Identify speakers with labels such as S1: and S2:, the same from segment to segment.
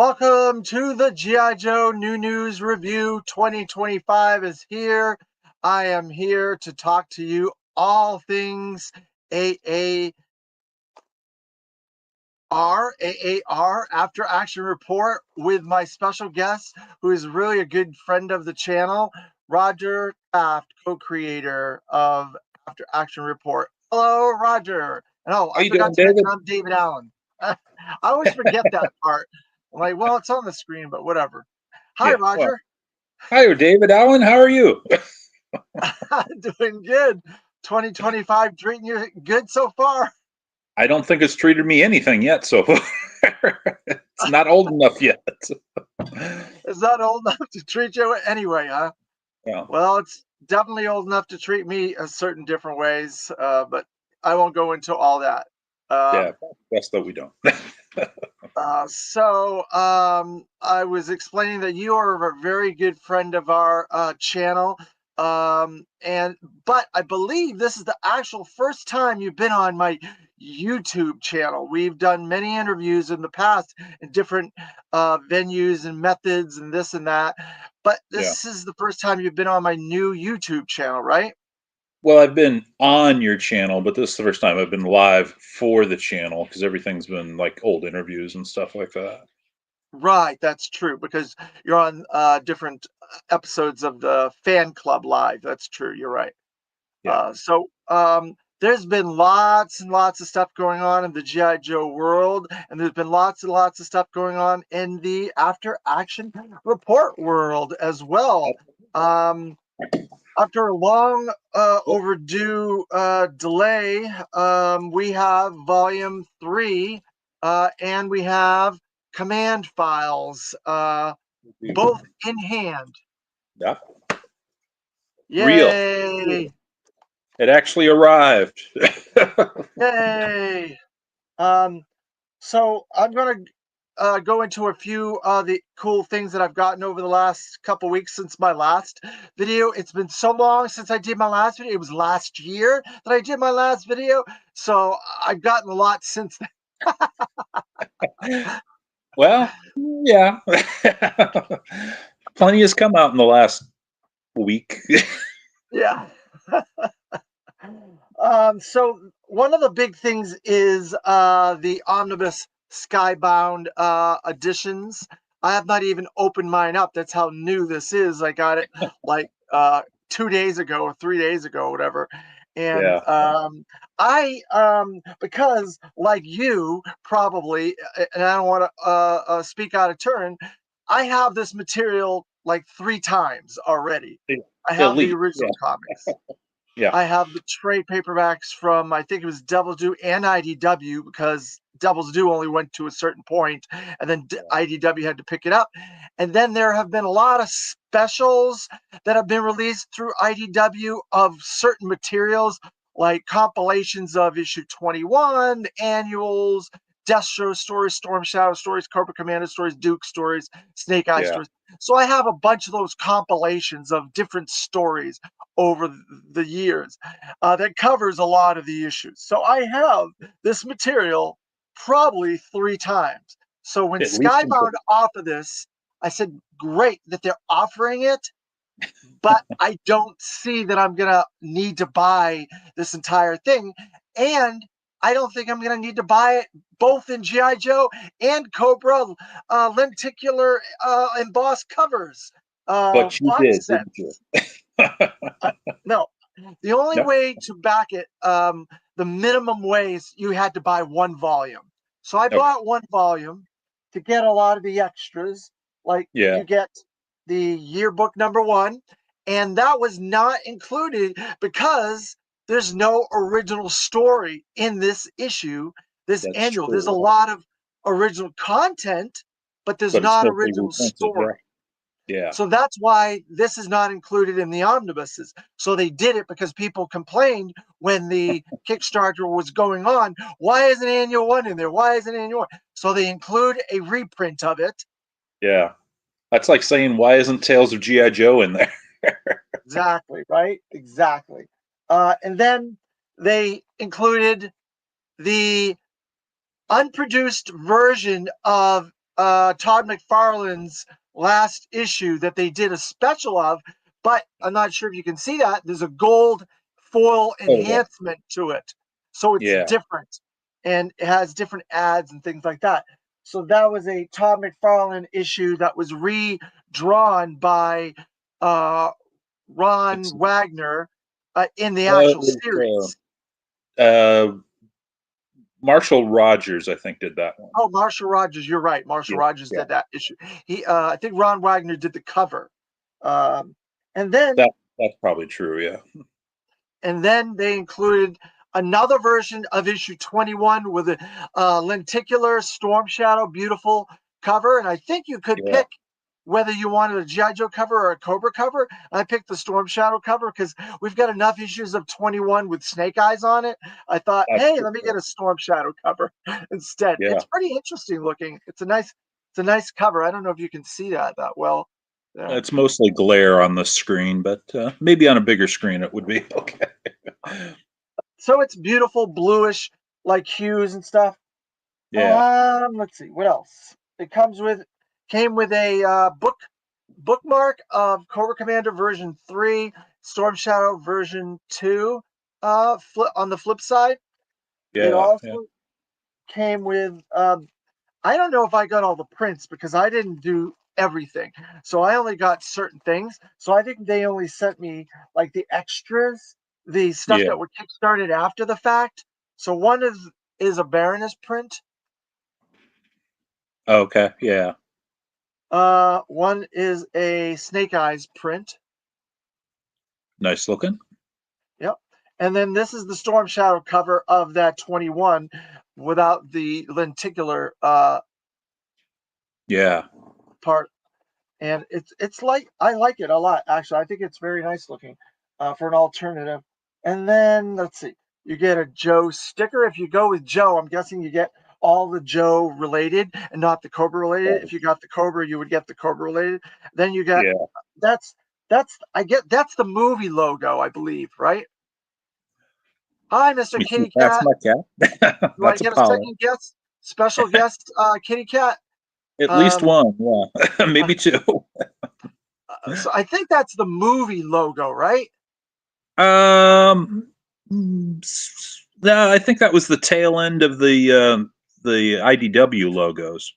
S1: Welcome to the G.I. Joe New News Review 2025 is here. I am here to talk to you all things AAR, After Action Report, with my special guest, who is really a good friend of the channel, Roger Taft, co-creator of After Action Report. Hello, Roger. Oh,
S2: How
S1: I
S2: you
S1: forgot
S2: doing,
S1: to mention
S2: David?
S1: I'm David Allen. I always forget that part. I'm like, well, it's on the screen, but whatever. Hi,
S2: Yeah. Well,
S1: Roger.
S2: hi, David Allen. How are you?
S1: Doing good. 2025 treating you good so far?
S2: I don't think it's treated me anything yet, so it's not old enough yet.
S1: Is that old enough to treat you anyway, huh?
S2: Yeah.
S1: Well, it's definitely old enough to treat me a certain different ways, but I won't go into all that.
S2: Yeah.
S1: Um,
S2: Best that we don't.
S1: I was explaining that you are a very good friend of our channel, but I believe this is the actual first time you've been on my YouTube channel. We've done many interviews in the past in different venues and methods and this and that, but
S2: Yeah.
S1: this is the first time you've been on my new YouTube channel, right?
S2: Well, I've been on your channel, but this is the first time I've been live for the channel because everything's been like old interviews and stuff like that.
S1: Right, that's true because you're on different episodes of the fan club live. That's true. You're right.
S2: Yeah.
S1: There's been lots and lots of stuff going on in the G.I. Joe world, and there's been lots and lots of stuff going on in the After Action Report world as well. Um, After a long overdue delay, we have Volume 3 and we have Command Files both in hand.
S2: Yeah. Real.
S1: Yay!
S2: It actually arrived.
S1: Yay! Um, so I'm going to go into a few of the cool things that I've gotten over the last couple weeks since my last video. It's been so long since I did my last video. It was last year that I did my last video. So I've gotten a lot since then.
S2: Well, yeah. Plenty has come out in the last week.
S1: Yeah. So one of the big things is the omnibus Skybound editions. I have not even opened mine up. That's how new this is. I got it like 2 days ago or 3 days ago, or whatever. And
S2: Yeah.
S1: because like you probably, and I don't want to speak out of turn, I have this material like 3 times already. I have the
S2: Elite. Yeah.
S1: original comics.
S2: Yeah.
S1: I have the trade paperbacks from, I think it was Devil's Due and IDW, because Devil's Due only went to a certain point and then IDW had to pick it up. And then there have been a lot of specials that have been released through IDW of certain materials, like compilations of issue 21, annuals, Destro stories, Storm Shadow stories, Cobra Commander stories, Duke stories, Snake Eye
S2: Yeah.
S1: stories. So I have a bunch of those compilations of different stories over the years that covers a lot of the issues. So I have this material probably 3 times. So when
S2: At least in
S1: Skybound offered this, I said, great that they're offering it, but I don't see that I'm going to need to buy this entire thing. And I don't think I'm going to need to buy it both in G.I. Joe and Cobra lenticular embossed covers
S2: but you
S1: box
S2: did, didn't you?
S1: sets. No, the only
S2: No.
S1: way to back it, the minimum ways you had to buy one volume. So I
S2: Okay.
S1: bought one volume to get a lot of the extras. Like
S2: Yeah.
S1: you get the yearbook #1, and that was not included because there's no original story in this issue, this
S2: That's
S1: annual. There's a
S2: true.
S1: lot of original content, but there's
S2: But it's
S1: not
S2: mostly
S1: original
S2: reprinted. Yeah.
S1: story.
S2: Yeah.
S1: So that's why this is not included in the omnibuses. So they did it because people complained when the Kickstarter was going on. Why isn't Annual 1 in there? Why isn't Annual 1? So they include a reprint of it.
S2: Yeah. That's like saying, why isn't Tales of G.I. Joe in there?
S1: Exactly, right? Exactly. And then they included the unproduced version of Todd McFarlane's last issue that they did a special of, but I'm not sure if you can see that. There's a gold foil
S2: Oh, yeah.
S1: enhancement to it. So it's
S2: Yeah.
S1: different and it has different ads and things like that. So that was a Todd McFarlane issue that was redrawn by uh,
S2: It's
S1: Ron Wagner in the
S2: well, it
S1: actual
S2: was
S1: series.
S2: Marshall Rogers, I think, did that one.
S1: Oh, Marshall Rogers, you're right. Marshall
S2: Yeah,
S1: Rogers
S2: yeah.
S1: did that issue. I think Ron Wagner did the cover, um, and then
S2: That's probably true. Yeah,
S1: they included another version of issue 21 with a lenticular Storm Shadow, beautiful cover. And I think you could
S2: yeah.
S1: pick whether you wanted a GI Joe cover or a Cobra cover. I picked the Storm Shadow cover because we've got enough issues of 21 with Snake Eyes on it. I thought,
S2: That's
S1: hey,
S2: for
S1: let me
S2: sure.
S1: get a Storm Shadow cover instead.
S2: Yeah,
S1: It's pretty interesting looking. It's a nice cover. I don't know if you can see that well there.
S2: it's mostly glare on the screen, but maybe on a bigger screen it would be okay.
S1: So it's beautiful bluish like hues and stuff.
S2: Yeah,
S1: Let's see what else. It came with a bookmark of Cobra Commander version 3, Storm Shadow version 2. On the flip side, it
S2: yeah, yeah,
S1: also came with I don't know if I got all the prints because I didn't do everything. So I only got certain things. So I think they only sent me like the extras, the stuff
S2: yeah.
S1: that were kickstarted after the fact. So one is a Baroness print.
S2: Okay, yeah.
S1: One is a Snake Eyes print.
S2: Nice looking.
S1: Yep. And then this is the Storm Shadow cover of that 21 without the lenticular
S2: Yeah,
S1: part. And it's like I like it a lot actually. I think it's very nice looking for an alternative. And then let's see, you get a Joe sticker. If you go with Joe, I'm guessing you get all the Joe related and not the Cobra related.
S2: right.
S1: If you got the Cobra, you would get the Cobra related. Then you get
S2: Yeah.
S1: that's that's the movie logo, I believe, right? Hi, Mr. Kitty
S2: That's
S1: Cat.
S2: my cat.
S1: You want
S2: That's
S1: to
S2: a
S1: get a
S2: power.
S1: second guest, special guest, Kitty Cat?
S2: At least
S1: Um,
S2: one. Yeah, maybe two.
S1: so I think that's the movie logo, right?
S2: Um, no, I think that was the tail end of the IDW logos,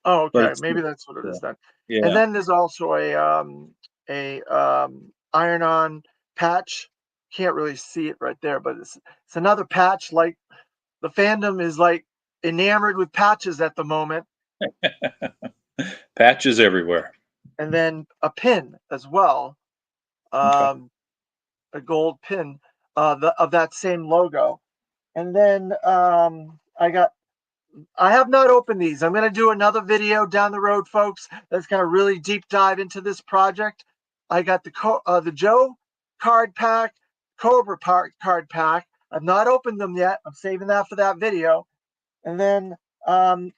S1: Oh,
S2: but
S1: okay.
S2: it's
S1: Maybe that's what it
S2: yeah,
S1: is then. And
S2: yeah,
S1: then there's also a iron-on patch. Can't really see it right there, but it's another patch. Like the fandom is like enamored with patches at the moment.
S2: patches everywhere.
S1: And then a pin as well,
S2: Okay.
S1: um, a gold pin of that same logo. And then I have not opened these. I'm going to do another video down the road, folks. That's going to really deep dive into this project. I got the Joe card pack, Cobra card pack. I've not opened them yet. I'm saving that for that video. And then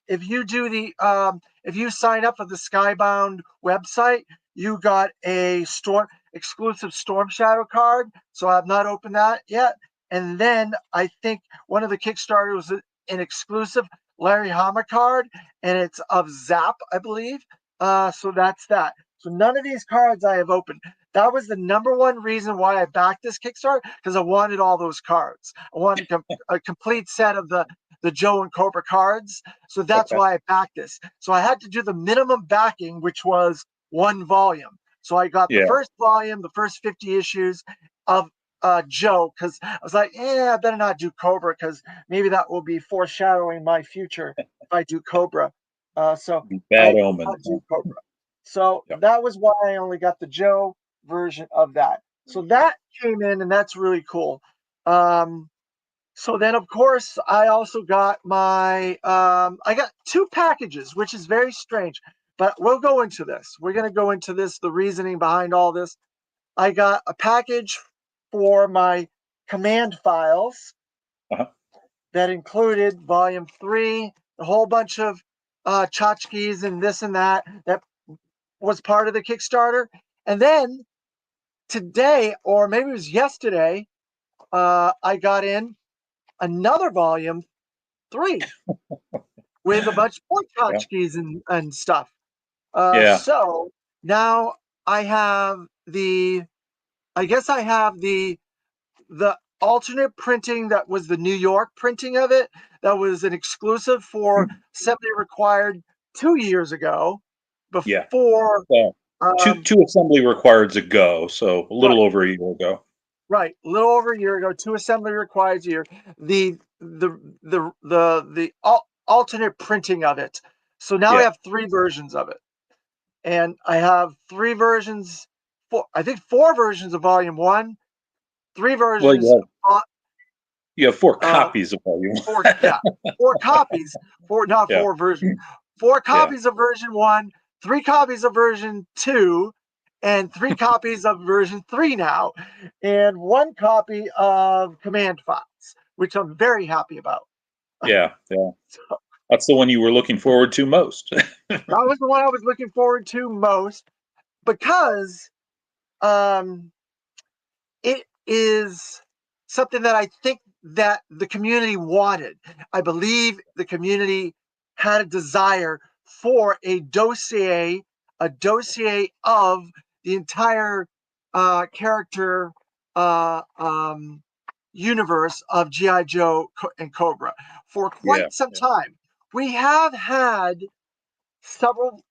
S1: if you sign up for the Skybound website, you got a storm exclusive Storm Shadow card. So I've not opened that yet. And then I think one of the Kickstarter was an exclusive Larry Hama card, and it's of Zap, I believe. So that's that. So none of these cards I have opened. That was the number one reason why I backed this Kickstarter because I wanted all those cards. I wanted a complete set of the Joe and Cobra cards. So that's
S2: Okay.
S1: why I backed this. So I had to do the minimum backing, which was one volume. So I got the
S2: Yeah.
S1: first volume, the first 50 issues of Joe, because I was like, I better not do Cobra because maybe that will be foreshadowing my future if I do Cobra. So I
S2: Bad
S1: did
S2: omen.
S1: not
S2: Huh?
S1: do Cobra. So
S2: Yep.
S1: that was why I only got the Joe version of that. So that came in, and that's really cool. Um, so then, of course, I also got I got two packages, which is very strange, but we'll go into this. We're going to go into this, the reasoning behind all this. I got a package for my command files
S2: Uh-huh.
S1: that included volume 3, a whole bunch of tchotchkes and this and that was part of the Kickstarter. And then today, or maybe it was yesterday, I got in another volume 3. with a bunch of pork
S2: Yeah.
S1: tchotchkes and stuff.
S2: Yeah.
S1: So now I have I guess I have the alternate printing that was the New York printing of it. That was an exclusive for assembly required 2 years ago,
S2: Yeah.
S1: before
S2: Well,
S1: um,
S2: two assembly requireds ago, so a little
S1: right,
S2: over a year ago.
S1: right, a little over a year ago. Two assembly required a year. The alternate printing of it. So now I
S2: Yeah.
S1: have three versions of it, and I have three versions. I think four versions of Volume One, three
S2: Well,
S1: versions.
S2: you have four
S1: Uh,
S2: copies of all you
S1: four, yeah, four copies, not
S2: Yeah.
S1: four versions. Four
S2: Yeah.
S1: copies of version one, three copies of version two, and three copies of version three now, and one copy of command files, which I'm very happy about.
S2: Yeah. Yeah.
S1: So
S2: That's the one you were looking forward to most.
S1: that was the one I was looking forward to most, because um, it is something that I think that the community wanted. I believe the community had a desire for a dossier of the entire character uh, um, universe of GI Joe and Cobra for
S2: Yeah.
S1: quite some
S2: Yeah.
S1: time. We have had several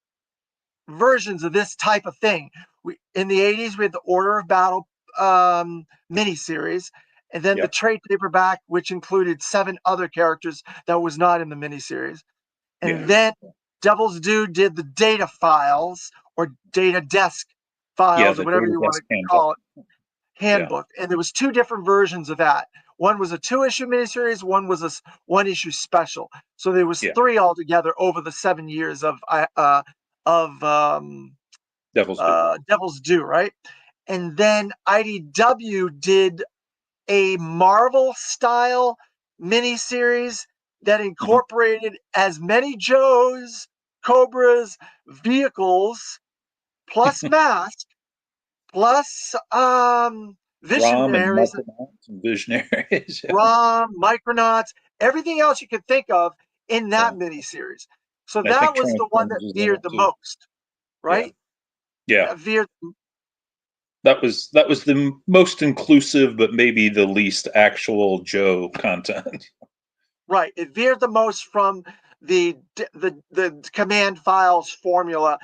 S1: versions of this type of thing. In the 80s, we had the Order of Battle miniseries, and then the
S2: Yeah.
S1: trade paperback, which included 7 other characters that was not in the miniseries.
S2: Yeah.
S1: And then Devil's Due did the data files, or data desk
S2: Yeah.
S1: files, or
S2: The
S1: whatever
S2: Data
S1: you want
S2: Desk
S1: to
S2: handbook.
S1: call it,
S2: Yeah.
S1: handbook. And there was 2 different versions of that. One was a 2-issue miniseries, one was a 1-issue special. So there was
S2: Yeah.
S1: 3 altogether over the 7 years of
S2: Devil's Due.
S1: Devil's Due, right? And then IDW did a Marvel style miniseries that
S2: Hmm.
S1: incorporated as many Joes, Cobras, vehicles, plus mask, plus
S2: Rom and
S1: visionaries,
S2: Micronauts and Visionaries. Yeah.
S1: ROM, Micronauts, everything else you could think of in that
S2: Yeah.
S1: miniseries. So
S2: And I think
S1: that was the one that
S2: Transformers is in
S1: veered
S2: it
S1: the
S2: too.
S1: most,
S2: Yeah.
S1: right?
S2: Yeah.
S1: That veered
S2: That was the most inclusive, but maybe the least actual Joe content.
S1: Right. It veered the most from the command files formula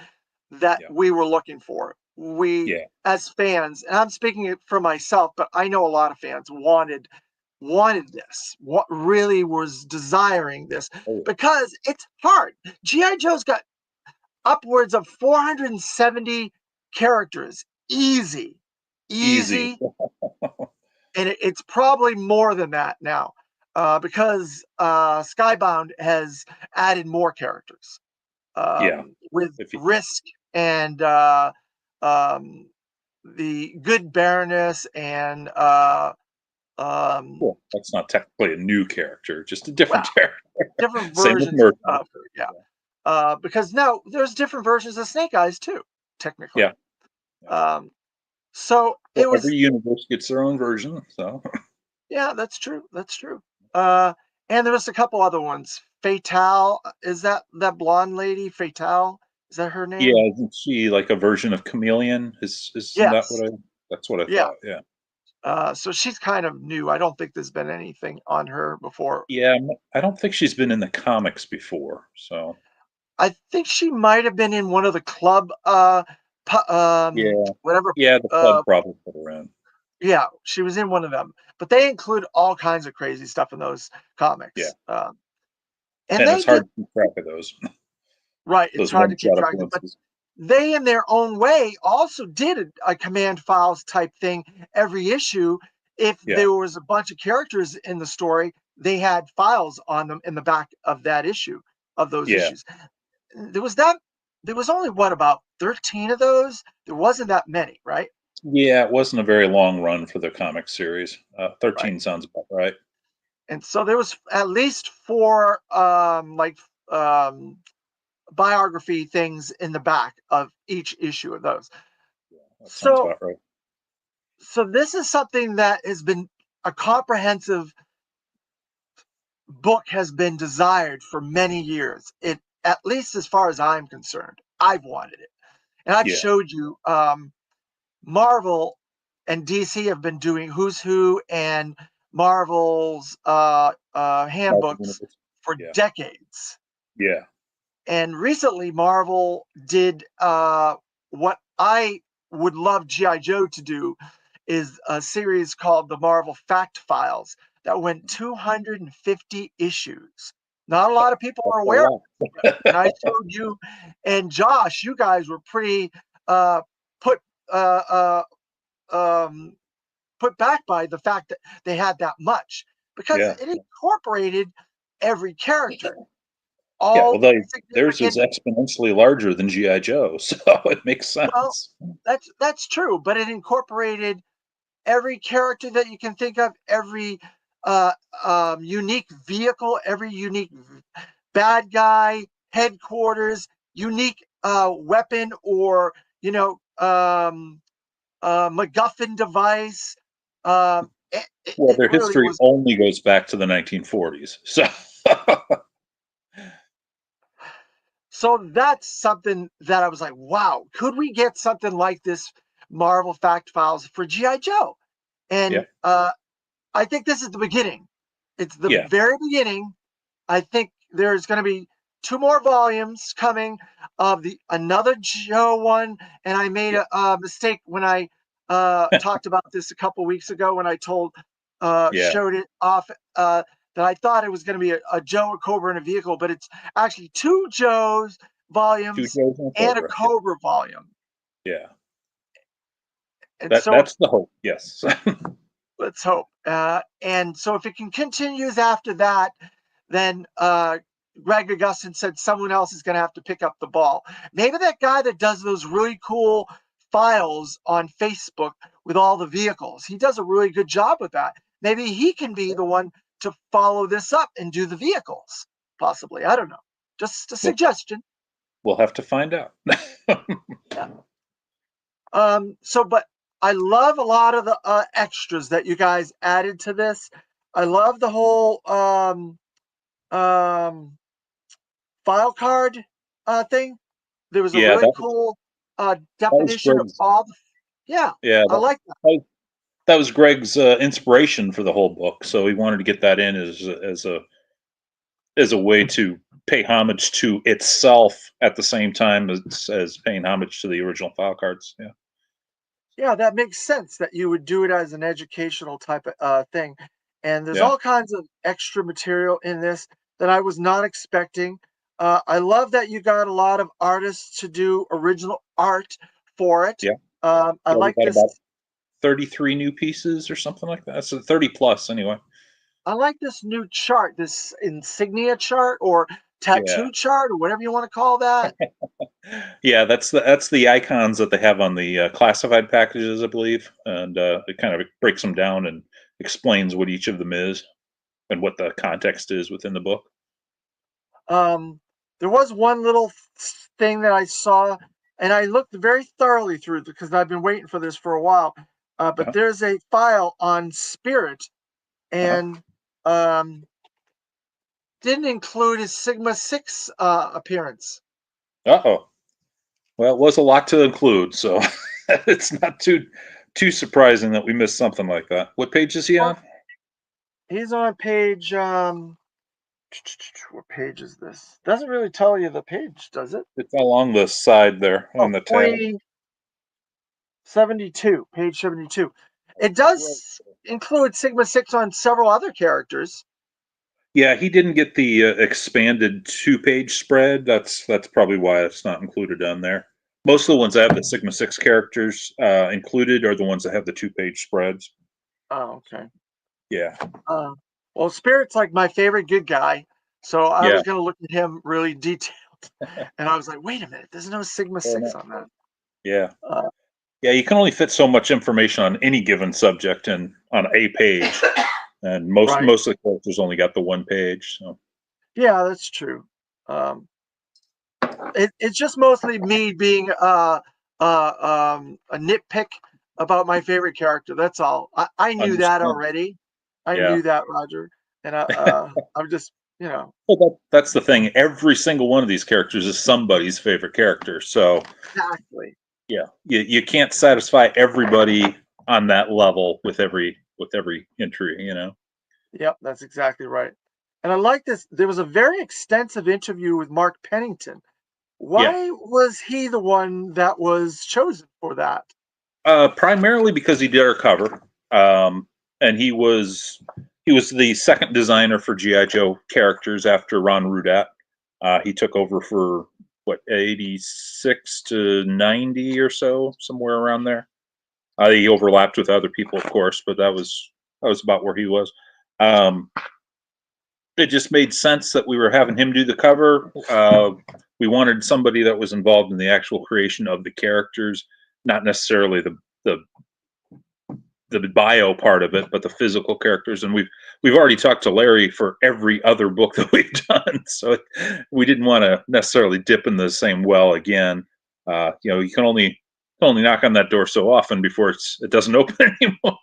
S1: that
S2: Yeah.
S1: we were looking for. We,
S2: Yeah.
S1: as fans, and I'm speaking for myself, but I know a lot of fans wanted this. What really was desiring this,
S2: Oh,
S1: because it's hard. GI Joe's got upwards of 470 characters, easy,
S2: easy.
S1: easy, and it's probably more than that now, because Skybound has added more characters,
S2: Yeah.
S1: with
S2: If you,
S1: Risk and um, the Good Baroness and um,
S2: well, that's not technically a new character, just a
S1: well,
S2: different character.
S1: different
S2: Same with
S1: versions
S2: Mercury.
S1: of her. Yeah,
S2: Yeah.
S1: because now there's different versions of Snake Eyes too, technically.
S2: Yeah. Yeah.
S1: Um, so
S2: Well,
S1: it
S2: every
S1: was.
S2: universe gets their own version. So,
S1: Yeah, that's true. That's true. Uh, and there was a couple other ones. Fatale, is that blonde lady? Fatale, is that her name?
S2: yeah, isn't she like a version of Chameleon? Isn't that
S1: Yes.
S2: what I? That's what I
S1: Yeah.
S2: thought. Yeah.
S1: So she's kind of new. I don't think there's been anything on her before.
S2: Yeah. I don't think she's been in the comics before. So,
S1: I think she might have been in one of the club,
S2: yeah.
S1: whatever.
S2: Yeah. The club probably put her in.
S1: Yeah, she was in one of them. But they include all kinds of crazy stuff in those
S2: Yeah.
S1: comics. And
S2: And
S1: they
S2: it's
S1: did.
S2: hard to keep track of those.
S1: Right, it's
S2: Those
S1: hard
S2: one
S1: to keep
S2: shot
S1: track of, but
S2: appearances.
S1: they, in their own way, also did a command files type thing every issue. If
S2: Yeah.
S1: there was a bunch of characters in the story, they had files on them in the back of that issue, of those
S2: Yeah.
S1: issues. There was that. There was only what, about 13 of those. There wasn't that many, right?
S2: Yeah. It wasn't a very long run for the comic series.
S1: Right.
S2: 13 sounds about right.
S1: And so there was at least 4 um, biography things in the back of each issue of those.
S2: Yeah. That sounds
S1: So
S2: about right.
S1: so this is something that has been a comprehensive book has been desired for many years. It, at least as far as I'm concerned, I've wanted it, and I've
S2: Yeah.
S1: showed you. Marvel and DC have been doing Who's Who and Marvel's
S2: Marvel
S1: handbooks
S2: Universe.
S1: for
S2: Yeah.
S1: decades.
S2: Yeah.
S1: And recently, Marvel did what I would love G.I. Joe to do is a series called the Marvel Fact Files that went 250 issues. Not a lot of people
S2: That's
S1: are
S2: a
S1: aware of
S2: lot.
S1: this yet. And I showed you and Josh, you guys were pretty uh, put uh, um, put back by the fact that they had that much because
S2: Yeah.
S1: it incorporated every character,
S2: Yeah.
S1: all
S2: Well,
S1: the
S2: theirs is
S1: significant.
S2: exponentially larger than GI Joe, so it makes
S1: Well,
S2: sense.
S1: that's true, but it incorporated every character that you can think of, every uh, unique vehicle, every unique bad guy, headquarters, unique weapon, or you know, MacGuffin device.
S2: Well,
S1: It
S2: their
S1: really
S2: history
S1: was.
S2: only goes back to the 1940s. So,
S1: So that's something that I was like, wow, could we get something like this Marvel Fact Files for G.I. Joe?
S2: yeah.
S1: And I think this is the beginning. It's the
S2: Yeah.
S1: very beginning. I think there's going to be two more volumes coming of the another Joe one. And I made
S2: Yeah.
S1: a mistake when I talked about this a couple weeks ago when I told
S2: Yeah.
S1: showed it off that I thought it was going to be a Joe, a Cobra, and a vehicle, but it's actually two Joes
S2: Two
S1: volumes
S2: Joes and a
S1: and a
S2: Cobra. Yeah.
S1: Cobra volume.
S2: Yeah.
S1: And so
S2: That's the hope. Yes.
S1: let's hope. And so if it can continues after that, then Greg Augustin said someone else is going to have to pick up the ball. Maybe that guy that does those really cool files on Facebook with all the vehicles, he does a really good job with that. Maybe he can be the one to follow this up and do the vehicles, possibly. I don't know. Just a
S2: we'll,
S1: suggestion.
S2: we'll have to find out.
S1: Yeah. But I love a lot of the extras that you guys added to this. I love the whole um, file card thing. There was a
S2: Yeah,
S1: really cool
S2: that was
S1: definition of
S2: Greg's.
S1: all the. Yeah,
S2: Yeah,
S1: I like that.
S2: that, that was Greg's inspiration for the whole book. So he wanted to get that in as a way to pay homage to itself at the same time as paying homage to the original file cards. Yeah.
S1: Yeah, that makes sense that you would do it as an educational type of thing. And there's
S2: Yeah.
S1: all kinds of extra material in this that I was not expecting. I love that you got a lot of artists to do original art for it.
S2: Yeah.
S1: I
S2: Yeah. We
S1: like
S2: got
S1: this.
S2: about 33 new pieces or something like that. So 30 plus anyway.
S1: I like this new chart, this insignia chart or
S2: Yeah.
S1: tattoo chart or whatever you want to call that.
S2: Yeah, that's the icons that they have on the classified packages, I believe, and it kind of breaks them down and explains what each of them is and what the context is within the book.
S1: Um, there was one little thing that I saw, and I looked very thoroughly through it because I've been waiting for this for a while. But
S2: Uh-huh.
S1: there's a file on Spirit,
S2: Uh-huh.
S1: and didn't include his Sigma Six appearance.
S2: Uh-oh. Well, it was a lot to include, so it's not too surprising that we missed something like that. What page is he
S1: Well,
S2: on?
S1: he's on page. What page is this? Doesn't really tell you the page, does it?
S2: It's along the side there
S1: Oh,
S2: on the tab.
S1: 2072, page 72. It
S2: Right.
S1: does include Sigma 6 on several other characters.
S2: Yeah, he didn't get the expanded two-page spread. That's probably why it's not included on there. Most of the ones that have the Sigma Six characters included are the ones that have the two-page spreads.
S1: Oh, okay.
S2: Yeah,
S1: Uh, well, Spirit's like my favorite good guy. So I
S2: yeah,
S1: was going to look at him really detailed. And I was like, wait a minute, there's no Sigma
S2: fair
S1: 6
S2: enough.
S1: on that.
S2: Yeah,
S1: Uh,
S2: yeah. You can only fit so much information on any given subject and on a page, and most
S1: right.
S2: most of the characters only got the one page. So
S1: Yeah, that's true. Um, it's just mostly me being a nitpick about my favorite character. That's all. I knew that
S2: understand.
S1: already. I
S2: Yeah,
S1: knew that, Roger. And I'm just, you know,
S2: Well, that's the thing. Every single one of these characters is somebody's favorite character. So
S1: exactly.
S2: yeah, you can't satisfy everybody on that level with every entry. You know.
S1: Yep, that's exactly right. And I like this. There was a very extensive interview with Mark Pennington.
S2: Yeah.
S1: Why was he the one that was chosen for that?
S2: Primarily because he did our cover, and he was the second designer for GI Joe characters after Ron Rudat. He took over for what 86 to 90 or so, somewhere around there. He overlapped with other people, of course, but that was about where he was. Um, it just made sense that we were having him do the cover. We wanted somebody that was involved in the actual creation of the characters, not necessarily the the bio part of it, but the physical characters. And we've already talked to Larry for every other book that we've done, so we didn't want to necessarily dip in the same well again. You know, you can only knock on that door so often before it doesn't open anymore.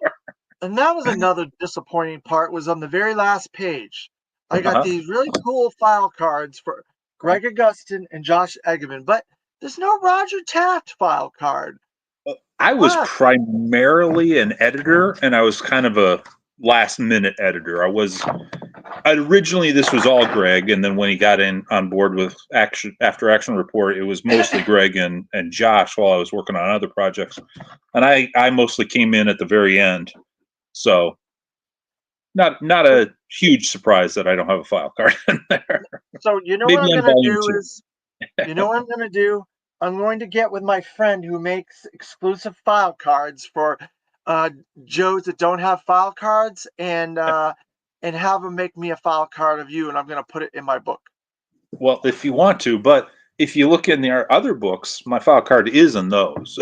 S1: And that was another disappointing part was on the very last page. I got
S2: Uh-huh.
S1: these really cool file cards for Greg Augustin and Josh Egerman, but there's no Roger Taft file card.
S2: I was
S1: What?
S2: primarily an editor, and I was kind of a last minute editor. Originally this was all Greg, and then when he got in on board with Action Report, it was mostly Greg and Josh while I was working on other projects, and I mostly came in at the very end. So not
S1: So,
S2: a huge surprise that I don't have a file card in there.
S1: so you know what
S2: Maybe
S1: I'm
S2: on
S1: gonna
S2: volume
S1: do
S2: two.
S1: is you know what I'm gonna do? I'm going to get with my friend who makes exclusive file cards for uh, Joes that don't have file cards, and have him make me a file card of you, and I'm gonna put it in my book.
S2: Well, if you want to, but if you look in their other books, my file card is in those.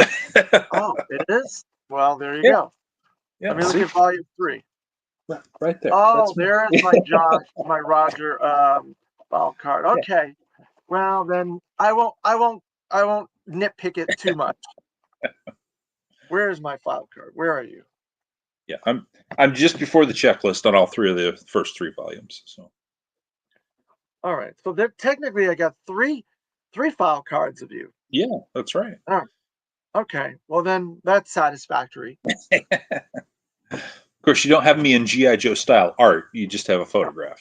S1: Oh, it is? Well, there you
S2: Yeah,
S1: go. Let
S2: yeah.
S1: me look
S2: See,
S1: at volume 3.
S2: right there.
S1: Oh,
S2: That's me.
S1: there is my Josh, my Roger file card.
S2: Yeah.
S1: Okay. Well, then I won't nitpick it too much. Where is my file card? Where are you?
S2: Yeah, I'm just before the checklist on all three of the first three volumes. So
S1: All right. So there technically I got three file cards of you.
S2: yeah, that's right.
S1: All right. Okay. Well then that's satisfactory.
S2: Of course, you don't have me in GI Joe style art. You just have a photograph.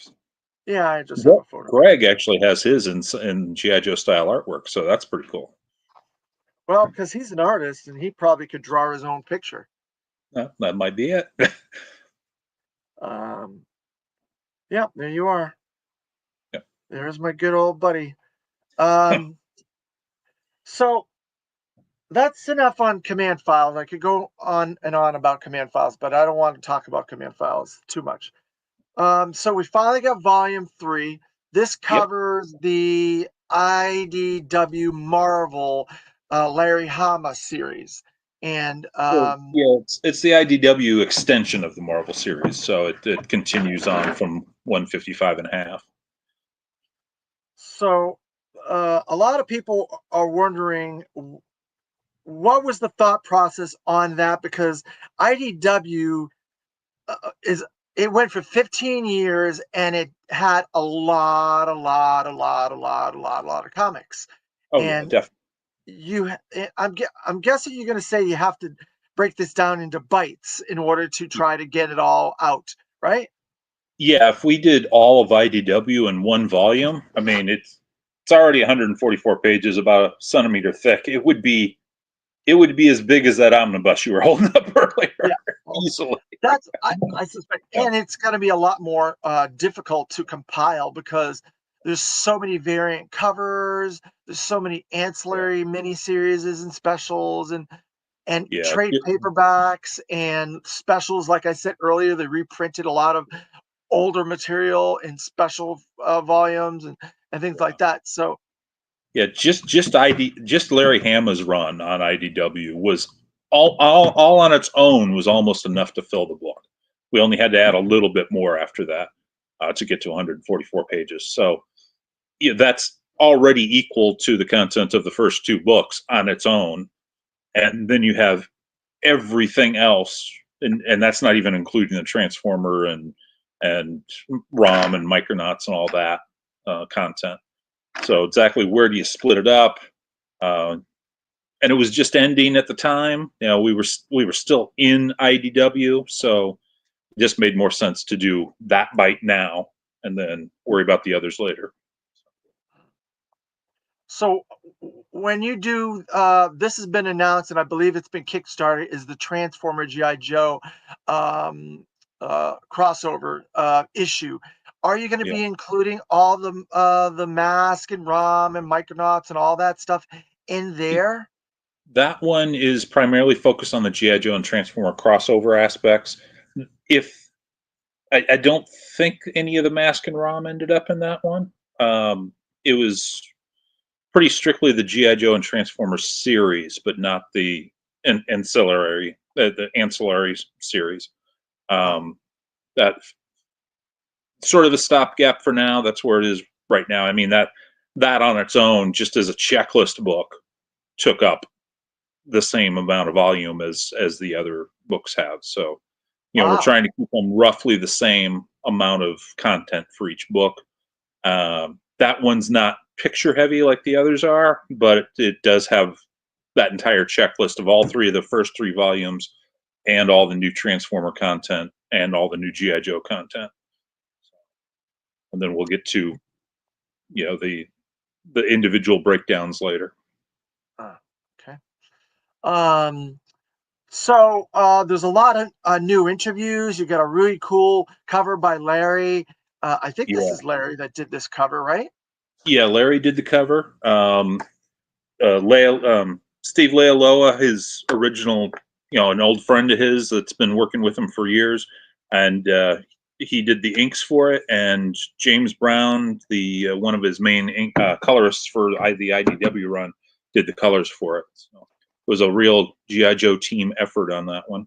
S1: Yeah, I just have a photo.
S2: Greg actually has his in GI Joe style artwork, so that's pretty cool.
S1: Well, because he's an artist and he probably could draw his own picture.
S2: That might be it.
S1: Um, yeah, there you are.
S2: Yeah.
S1: There's my good old buddy. Um, so that's enough on command files. I could go on and on about command files, but I don't want to talk about command files too much. So we finally got volume 3. This
S2: Yep.
S1: covers the IDW Marvel Larry Hama series. And
S2: Well, yeah, it's the IDW extension of the Marvel series, so it continues on from 155 and a half.
S1: so a lot of people are wondering what was the thought process on that because IDW is it went for 15 years and it had a lot of comics.
S2: Oh yeah,
S1: And
S2: definitely.
S1: I'm guessing you're going to say you have to break this down into bites in order to try to get it all out, right?
S2: Yeah, if we did all of IDW in one volume, I mean it's already 144 pages, about a centimeter thick. It would be as big as that omnibus you were holding up
S1: Yeah.
S2: earlier,
S1: Well,
S2: easily.
S1: I suspect,
S2: Yeah,
S1: and it's going to be a lot more difficult to compile because there's so many variant covers, there's so many
S2: yeah,
S1: ancillary miniseries and specials and
S2: yeah.
S1: trade paperbacks and specials. Like I said earlier, they reprinted a lot of older material in special volumes and things like that. So
S2: Yeah, just Larry Hama's run on IDW was all on its own was almost enough to fill the book. We only had to add a little bit more after that to get to 144 pages. So yeah, that's already equal to the content of the first two books on its own, and then you have everything else, and that's not even including the Transformer and ROM and Micronauts and all that content. So exactly where do you split it up? And it was just ending at the time. We were still in IDW, so it just made more sense to do that bite now and then worry about the others later.
S1: So when you do, this has been announced, and I believe it's been kickstarted, is the Transformer GI Joe um, crossover issue. Are you going to
S2: Yeah,
S1: be including all the mask and ROM and Micronauts and all that stuff in there?
S2: that one is primarily focused on the GI Joe and Transformer crossover aspects. If I don't think any of the mask and ROM ended up in that one. It was pretty strictly the GI Joe and Transformer series, but not the ancillary series.
S1: Oh,
S2: That sort of a stopgap for now. That's where it is right now. I mean that on its own, just as a checklist book, took up the same amount of volume as the other books have. So we're
S1: wow.
S2: trying to keep them roughly the same amount of content for each book. That one's not picture heavy like the others are, but it does have that entire checklist of all three of the first three volumes and all the new Transformer content and all the new GI Joe content. And then we'll get to the individual breakdowns later.
S1: Okay. Um, So there's a lot of new interviews. You got a really cool cover by Larry. I think this
S2: Yeah,
S1: is Larry that did this cover, right?
S2: yeah. Larry did the cover. Steve Lealoa, his original, an old friend of his that's been working with him for years, and he did the inks for it. And James Brown, the one of his main colorists for the IDW run, did the colors for it. So it was a real GI Joe team effort on that one.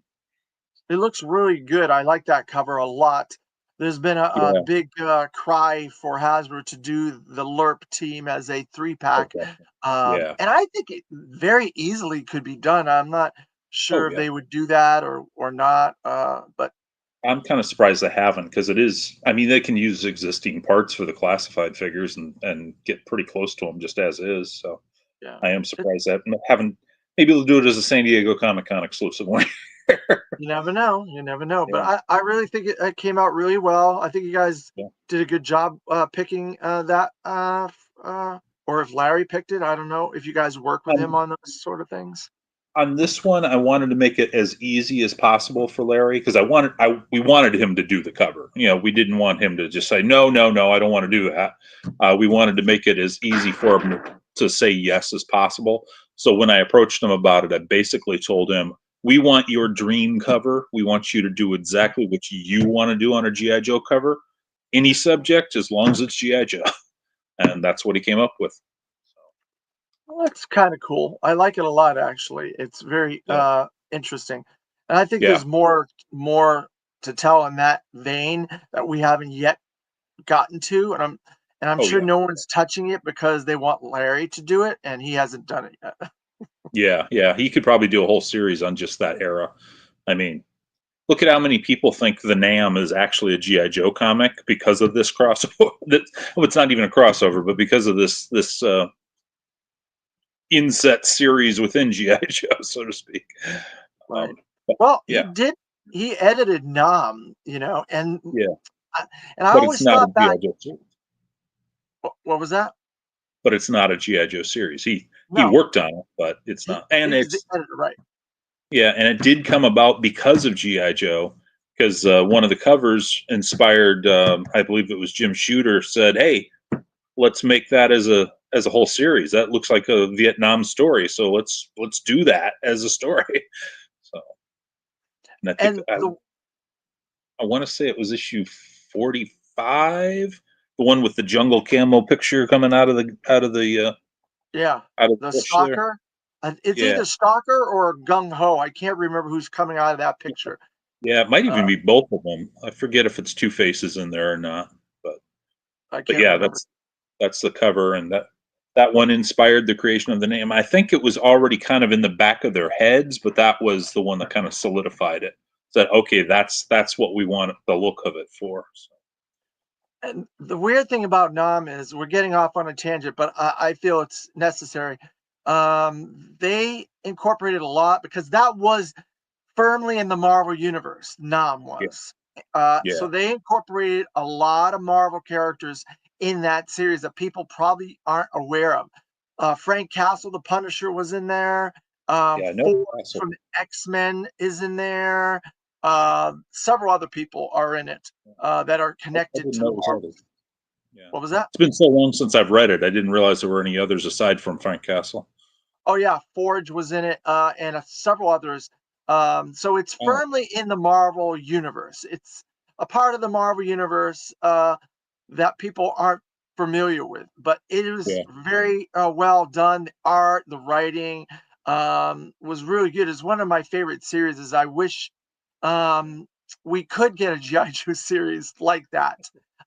S1: It looks really good. I like that cover a lot. There's been a
S2: Yeah.
S1: big cry for Hasbro to do the LERP team as a three
S2: Oh,
S1: pack.
S2: definitely. Yeah.
S1: And I think it very easily could be done. I'm not
S2: Oh,
S1: sure if
S2: yeah.
S1: they would do that or not. But
S2: I'm kind of surprised they haven't because it is. I mean, they can use existing parts for the classified figures and get pretty close to them just as is. So
S1: yeah,
S2: I am surprised that haven't. Maybe they'll do it as a San Diego Comic Con exclusive one.
S1: you never know. You never know. But
S2: Yeah,
S1: I really think it came out really well. I think you guys
S2: yeah.
S1: did a good job picking that. Or if Larry picked it, I don't know if you guys work with him
S2: Um,
S1: on those sort of things.
S2: on this one, I wanted to make it as easy as possible for Larry because we wanted him to do the cover. We didn't want him to just say no, no, no, I don't want to do that. We wanted to make it as easy for him to say yes as possible. So when I approached him about it, I basically told him, "We want your dream cover. We want you to do exactly what you want to do on a GI Joe cover, any subject as long as it's GI Joe." And that's what he came up with.
S1: Well, that's kind of cool. I like it a lot, actually. It's very
S2: Yeah,
S1: interesting, and I think
S2: yeah,
S1: there's more to tell in that vein that we haven't yet gotten to, and I'm
S2: oh
S1: sure
S2: yeah.
S1: no one's touching it because they want Larry to do it, and he hasn't done it yet.
S2: Yeah, yeah, he could probably do a whole series on just that era. I mean, look at how many people think the Nam is actually a GI Joe comic because of this crossover. Well, it's not even a crossover, but because of this inset series within GI Joe, so to speak.
S1: Right.
S2: Um, but
S1: Well,
S2: yeah,
S1: he edited Nam,
S2: yeah,
S1: I and I
S2: but it's
S1: always
S2: not a
S1: thought back.
S2: GI Joe series.
S1: What was that?
S2: But it's not a GI Joe series. He
S1: No,
S2: worked on it, but it's not.
S1: he
S2: And
S1: was the
S2: it's
S1: editor, right?
S2: yeah, and it did come about because of GI Joe. Because one of the covers inspired, I believe it was Jim Shooter, said, "Hey, let's make that as a whole series. That looks like a Vietnam story, so let's do that as a story." So, and I think
S1: And
S2: I,
S1: the
S2: I want to say it was issue 45, the one with the jungle camo picture coming
S1: Yeah,
S2: out of
S1: the
S2: the bush there.
S1: stalker. It's
S2: Yeah,
S1: either stalker or gung ho. I can't remember who's coming out of that picture.
S2: yeah, it might even
S1: Uh,
S2: be both of them. I forget if it's Two Faces in there or not, but
S1: I
S2: but
S1: can't
S2: yeah,
S1: remember.
S2: that's the cover, and that one inspired the creation of the name. I think it was already kind of in the back of their heads, but that was the one that kind of solidified it. said, okay, that's what we want the look of it for. So,
S1: And the weird thing about Nam is we're getting off on a tangent, but I feel it's necessary. They incorporated a lot because that was firmly in the Marvel universe. Nam
S2: yeah,
S1: was.
S2: yeah,
S1: So they incorporated a lot of Marvel characters in that series that people probably aren't aware of. Frank Castle, the Punisher, was in there.
S2: yeah. No,
S1: Forge
S2: also,
S1: from the X-Men is in there. Several other people are in it that are
S2: I
S1: connected
S2: didn't
S1: to
S2: know
S1: the
S2: it was
S1: Marvels.
S2: others. Yeah,
S1: What was that?
S2: it's been so long since I've read it. I didn't realize there were any others aside from Frank Castle.
S1: Oh yeah, Forge was in it, and several others. So it's
S2: Oh,
S1: firmly in the Marvel universe. It's a part of the Marvel universe that people aren't familiar with, but it was
S2: yeah,
S1: very well done. The art, the writing was really good. It's one of my favorite series. I wish um, we could get a GI Joe series like that.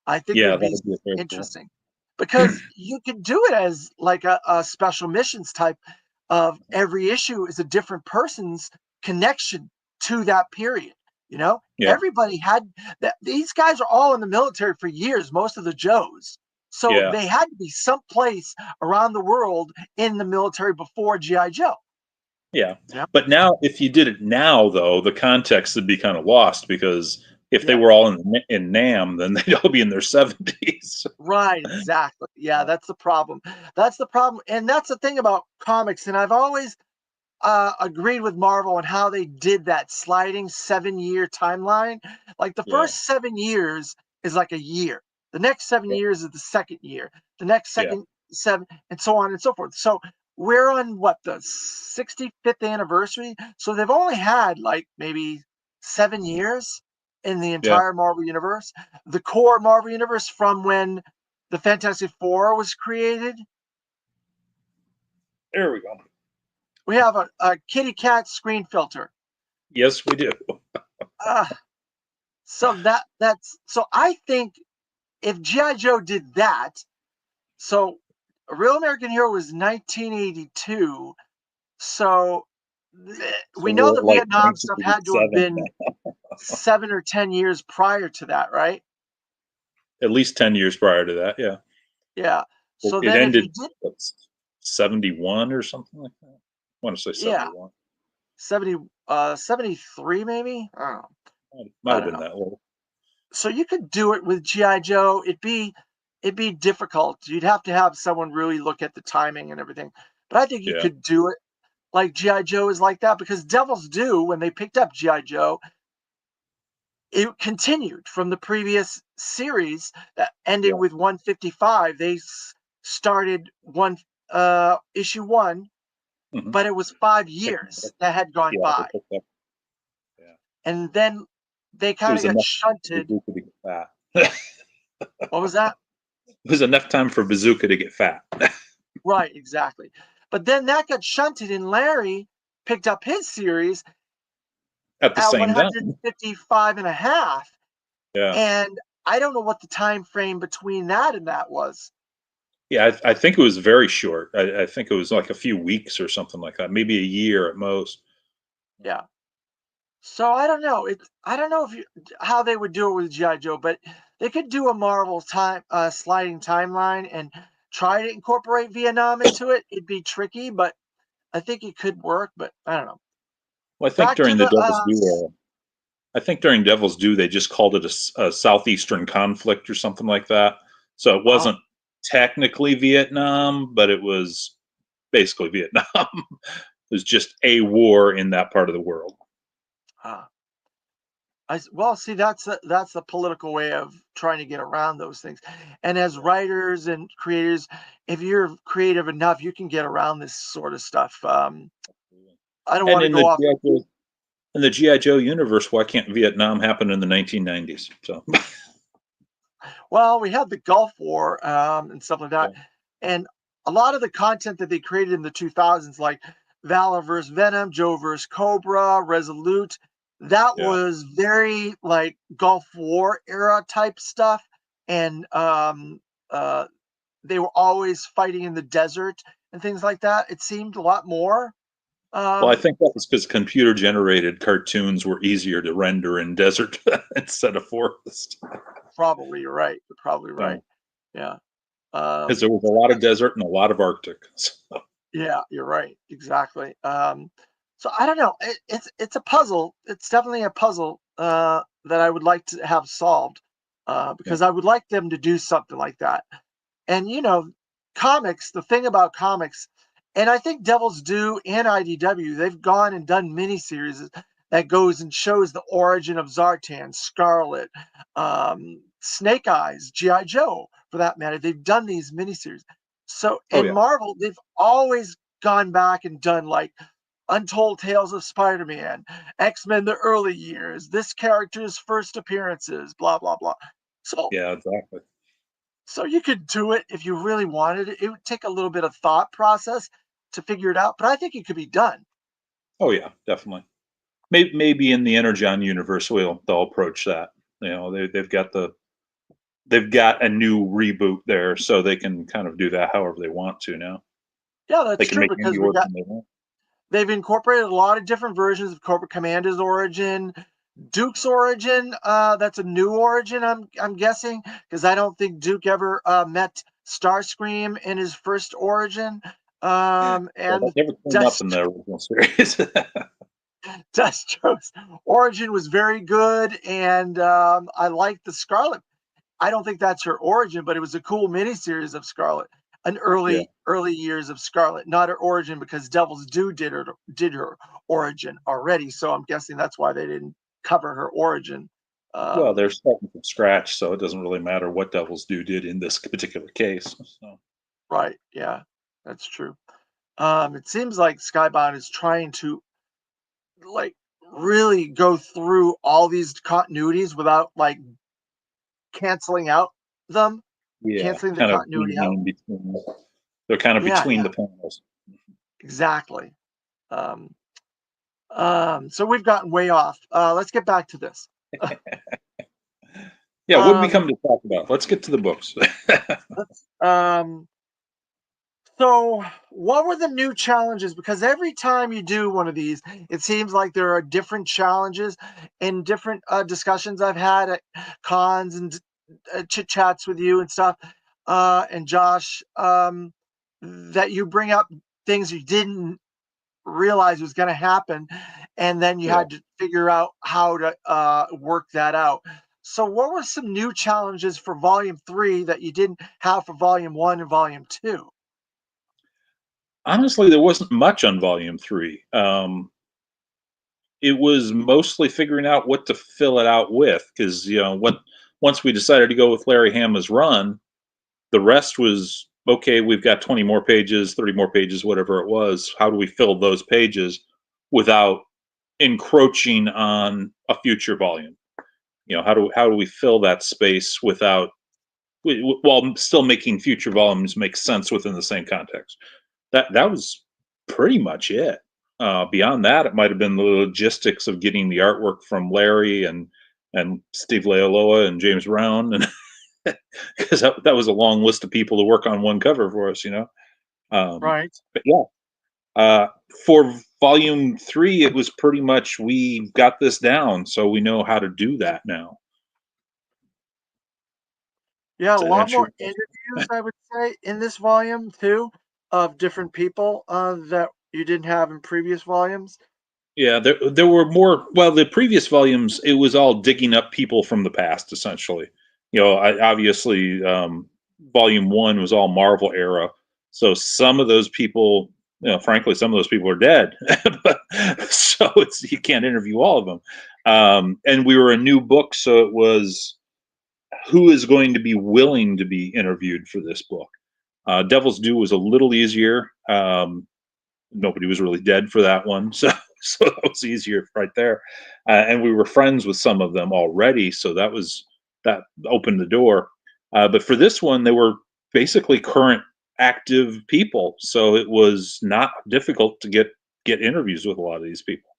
S1: I think it
S2: yeah.
S1: would
S2: That
S1: be
S2: would be very cool.
S1: interesting because you could do it as like a special missions type of every issue is a different person's connection to that period. You know,
S2: Yeah,
S1: everybody had that. These guys are all in the military for years, most of the Joes. So
S2: yeah,
S1: they had to be someplace around the world in the military before GI Joe.
S2: yeah.
S1: You know?
S2: But now, if you did it now, though, the context would be kind of lost because if they
S1: Yeah.
S2: were all in Nam, then they'd all be in their 70s.
S1: Right, exactly. Yeah, that's the problem. That's the problem. And that's the thing about comics. And I've always agreed with Marvel on how they did that sliding 7-year timeline. Like the
S2: Yeah,
S1: first 7 years is like a year. The next seven
S2: yeah,
S1: years is the second year. The next
S2: yeah,
S1: second seven, and so on and so forth. So we're on what, the 65th anniversary. So they've only had like maybe 7 years in the
S2: yeah.
S1: entire Marvel universe. The core Marvel universe from when the Fantastic Four was created.
S2: There we go.
S1: We have a kitty cat screen filter.
S2: Yes, we do.
S1: Uh, So that's so I think if G.I. Joe did that, so a Real American Hero was 1982. So
S2: So
S1: we know
S2: we're
S1: the
S2: at like
S1: Vietnam stuff had to have
S2: 1987,
S1: been 7 or 10 years prior to that, right?
S2: at least 10 years prior to that. Yeah,
S1: Yeah. So
S2: it
S1: then if you
S2: ended
S1: did,
S2: what, 71 or something like that. I want to say
S1: yeah,
S2: 71.
S1: 70, 73 maybe?
S2: Might
S1: I
S2: have
S1: don't
S2: been
S1: know.
S2: that low.
S1: So you could do it with G.I. Joe. It'd be difficult. You'd have to have someone really look at the timing and everything. But I think you
S2: Yeah,
S1: could do it like GI Joe is like that because Devil's Due, when they picked up GI Joe, it continued from the previous series that ended
S2: yeah.
S1: with 155. They started one issue one,
S2: Hmm.
S1: but it was 5 years that had gone
S2: Yeah, they
S1: by,
S2: picked up. Yeah,
S1: and then they
S2: it
S1: kind of
S2: was
S1: got
S2: enough for
S1: shunted.
S2: Bazooka to get fat. It
S1: What was that?
S2: was enough time for Bazooka to get fat.
S1: Right, exactly. But then that got shunted, and Larry picked up his series
S2: At the
S1: at
S2: same time.
S1: 155 and a half.
S2: Yeah,
S1: And I don't know what the time frame between that and that was.
S2: yeah. I think it was very short. I think it was like a few weeks or something like that, maybe a year at most.
S1: Yeah. So I don't know. I don't know if how they would do it with GI Joe, but they could do a Marvel time sliding timeline and try to incorporate Vietnam into it. It'd be tricky, but I think it could work. But I don't know.
S2: Well, I think
S1: Back to
S2: during the
S1: the
S2: Devil's Due era, I think during Devil's Due they just called it a southeastern conflict or something like that. So it
S1: oh,
S2: wasn't technically Vietnam, but it was basically Vietnam. It was just a war in that part of the world.
S1: uh, well, see, that's the political way of trying to get around those things. And as
S2: Yeah.
S1: writers and creators, if you're creative enough, you can get around this sort of stuff. I don't
S2: And
S1: want to go off.
S2: In the GI Joe universe, why can't Vietnam happen in the 1990s? So
S1: Well, we had the Gulf War and stuff like that,
S2: yeah,
S1: and a lot of the content that they created in the 2000s, like Valor versus Venom, Joe versus Cobra, Resolute, that
S2: yeah,
S1: was very like Gulf War era type stuff, and uh, they were always fighting in the desert and things like that. It seemed a lot more.
S2: Well, I
S1: Um,
S2: think that was because computer generated cartoons were easier to render in desert instead of forest.
S1: Probably you're right. You're probably right.
S2: So,
S1: Yeah.
S2: because there was a
S1: So
S2: lot of desert and a lot of Arctic. So,
S1: yeah, you're right. Exactly. So I don't know. It's a puzzle. It's definitely a puzzle that I would like to have solved
S2: yeah.
S1: because I would like them to do something like that. And comics. The thing about comics, and I think Devil's Due and IDW, they've gone and done miniseries that goes and shows the origin of Zartan, Scarlet, Snake Eyes, GI Joe, for that matter. They've done these miniseries. So
S2: Oh
S1: in
S2: yeah.
S1: Marvel, they've always gone back and done like Untold Tales of Spider-Man, X-Men the early years, this character's first appearances, blah blah blah. So
S2: Yeah, exactly.
S1: so you could do it if you really wanted it. It would take a little bit of thought process to figure it out, but I think it could be done.
S2: Oh yeah, definitely. Maybe in the Energon universe, they'll approach that. They've got a new reboot there, so they can kind of do that however they want to now.
S1: Yeah,
S2: They
S1: that's
S2: can
S1: true
S2: make any
S1: because
S2: origin they want.
S1: they've incorporated a lot of different versions of Cobra Commander's origin, Duke's origin. That's a new origin, I'm guessing, because I don't think Duke ever met Starscream in his first origin.
S2: Yeah, that
S1: And
S2: never came up in
S1: Dust
S2: the original series.
S1: Deathstroke's origin was very good, and I like the Scarlet. I don't think that's her origin, but it was a cool miniseries of Scarlet, an
S2: Yeah.
S1: early years of Scarlet, not her origin because Devil's Due did her origin already. So I'm guessing that's why they didn't cover her origin.
S2: Well,
S1: Um,
S2: they're starting from scratch, so it doesn't really matter what Devil's Due did in this particular case. So,
S1: right? Yeah, that's true. It seems like Skybound is trying to like really go through all these continuities without like canceling out them,
S2: yeah,
S1: canceling the
S2: kind of
S1: continuity
S2: weaving
S1: out.
S2: in between. They're kind of
S1: Yeah,
S2: between
S1: yeah,
S2: the panels.
S1: exactly. Um, so we've gotten way off. Let's get back to this.
S2: Yeah, what did we
S1: Um,
S2: come to talk about? Let's get to the books.
S1: let's, um, so, what were the new challenges? Because every time you do one of these, it seems like there are different challenges in different discussions I've had at cons and chit chats with you and stuff, and Josh, that you bring up things you didn't realize was going to happen, and then you
S2: Yeah.
S1: had to figure out how to work that out. So, what were some new challenges for Volume 3 that you didn't have for Volume 1 and Volume 2?
S2: Honestly, there wasn't much on volume three. It was mostly figuring out what to fill it out with because once we decided to go with Larry Hama's run, the rest was okay. We've got 20 more pages, 30 more pages, whatever it was. How do we fill those pages without encroaching on a future volume? How do we fill that space without while still making future volumes make sense within the same context? That was pretty much it. Beyond that, it might have been the logistics of getting the artwork from Larry and Steve Lealoa and James Brown, and because that was a long list of people to work on one cover for us.
S1: Right.
S2: But yeah, uh, for volume three, it was pretty much we got this down, so we know how to do that now.
S1: Yeah, a
S2: Does that
S1: lot
S2: answer
S1: more
S2: your question?
S1: interviews, I would say, in this volume too, of different people that you didn't have in previous volumes.
S2: Yeah, there were more. Well, the previous volumes, it was all digging up people from the past, essentially. Obviously, volume one was all Marvel era, so some of those people, frankly, some of those people are dead. But, so you can't interview all of them. And we were a new book, so it was who is going to be willing to be interviewed for this book. Devil's Due was a little easier. Nobody was really dead for that one, so so that was easier right there. And we were friends with some of them already, so that opened the door. But for this one, they were basically current active people, so it was not difficult to get interviews with a lot of these people.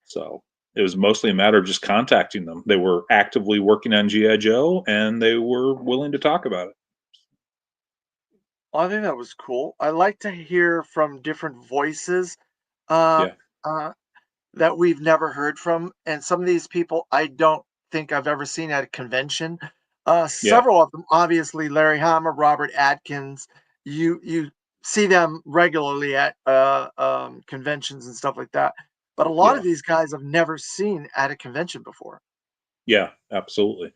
S2: So it was mostly a matter of just contacting them. They were actively working on GI Joe, and they were willing to talk about it.
S1: I think that was cool. I like to hear from different voices uh,
S2: Yeah,
S1: uh, that we've never heard from, and some of these people I don't think I've ever seen at a convention.
S2: yeah,
S1: Several of them, obviously Larry Hama, Robert Atkins, you see them regularly at conventions and stuff like that. But a lot
S2: yeah,
S1: of these guys I've never seen at a convention before.
S2: yeah, absolutely.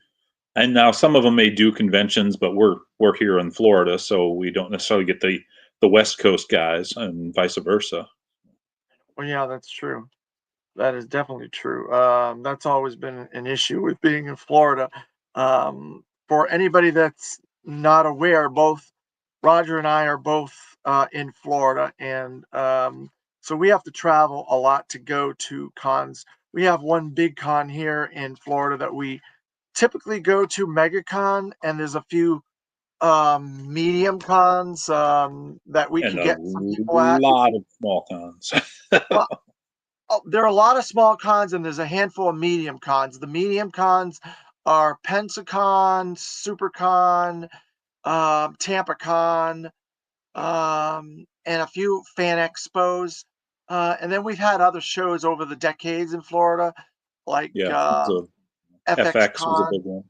S2: And now some of them may do conventions, but we're here in Florida, so we don't necessarily get the West Coast guys, and vice versa.
S1: Well, yeah, that's true. That is definitely true. That's always been an issue with being in Florida. For anybody that's not aware, both Roger and I are both in Florida, and so we have to travel a lot to go to cons. We have one big con here in Florida that we typically go to, MegaCon, and there's a few medium cons that we
S2: And
S1: could
S2: a
S1: get some people at.
S2: lot of small cons.
S1: Well, oh, there are a lot of small cons and there's a handful of medium cons. The medium cons are Pensacon, SuperCon, TampaCon, and a few fan expos. And then we've had other shows over the decades in Florida, like
S2: Yeah, so FX was a
S1: FXCon
S2: big one.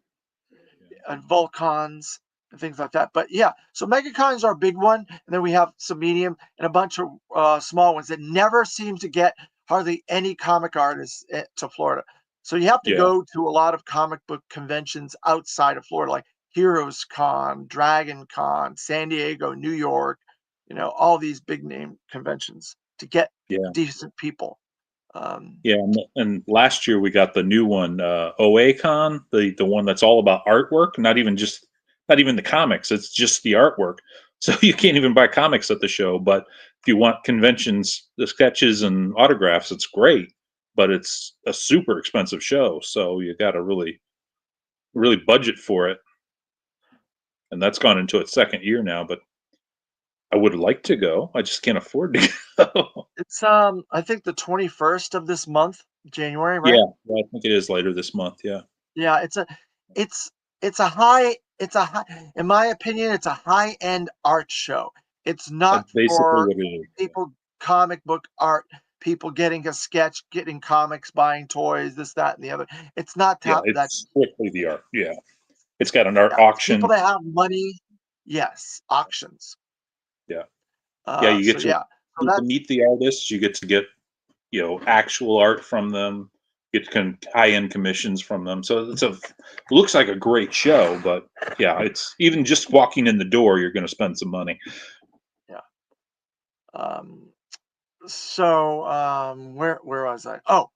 S1: and Volcons and things like that. But yeah, so MegaCons are a big one, and then we have some medium and a bunch of small ones that never seem to get hardly any comic artists to Florida. So you have to
S2: Yeah,
S1: go to a lot of comic book conventions outside of Florida, like Heroes Con, Dragon Con, San Diego, New York, all these big name conventions to get
S2: yeah,
S1: decent people. Um,
S2: yeah. And last year we got the new one, OACon, the one that's all about artwork, not even the comics. It's just the artwork. So you can't even buy comics at the show. But if you want conventions, the sketches and autographs, it's great. But it's a super expensive show, so you got to really budget for it. And that's gone into its second year now. But I would like to go. I just can't afford to go.
S1: it's I think the 21st of this month, January, right?
S2: Yeah, I think it is later this month. Yeah,
S1: Yeah, it's it's a high in my opinion, it's a high-end art show. It's not
S2: that's basically
S1: for
S2: what it is.
S1: people comic book art, people getting a sketch, getting comics, buying toys, this, that, and the other. It's not
S2: Yeah,
S1: that.
S2: it's strictly the art. Yeah, it's got an art
S1: Yeah, it's people
S2: auction.
S1: that have money. Yes, auctions.
S2: Yeah, yeah, you
S1: So
S2: get to
S1: yeah. So that's
S2: meet the artists. You get actual art from them. Get high end commissions from them. So it looks like a great show, but yeah, it's even just walking in the door, you're going to spend some money.
S1: yeah. Um where was I? Oh,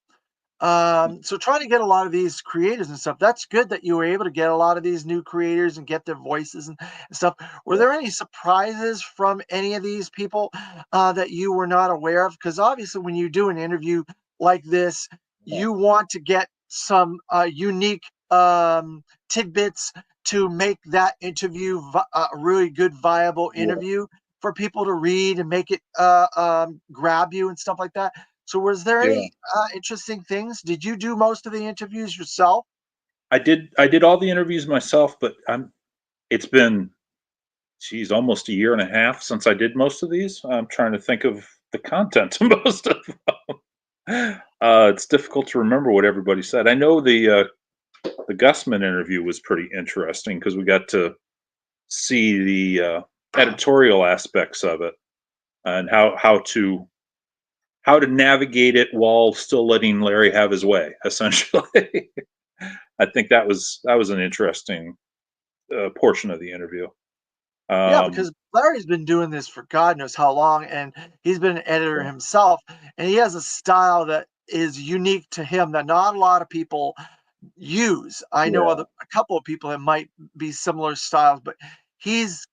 S1: so trying to get a lot of these creators and stuff, that's good that you were able to get a lot of these new creators and get their voices and stuff. Were
S2: Yeah,
S1: there any surprises from any of these people that you were not aware of? Because obviously, when you do an interview like this,
S2: yeah,
S1: you want to get some unique tidbits to make that interview a really good, viable
S2: yeah.
S1: interview for people to read and make it grab you and stuff like that. So was there
S2: Yeah.
S1: any interesting things? Did you do most of the interviews yourself?
S2: I did all the interviews myself, but it's been geez, almost a year and a half since I did most of these. I'm trying to think of the content to most of them. It's difficult to remember what everybody said. I know the Gusman interview was pretty interesting because we got to see the editorial aspects of it and how to navigate it while still letting Larry have his way. Essentially, I think that was an interesting portion of the interview.
S1: Yeah,
S2: Um,
S1: because Larry's been doing this for God knows how long, and he's been an editor himself, and he has a style that is unique to him that not a lot of people use. I know
S2: yeah,
S1: a couple of people that might be similar styles, but he's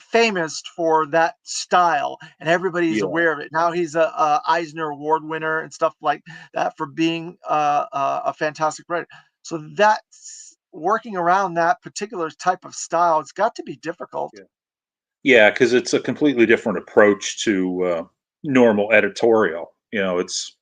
S1: famous for that style, and everybody's
S2: yeah,
S1: aware of it. Now he's a Eisner Award winner and stuff like that for being a fantastic writer. So that's working around that particular type of style. It's got to be difficult.
S2: yeah. Yeah, because it's a completely different approach to normal editorial. It's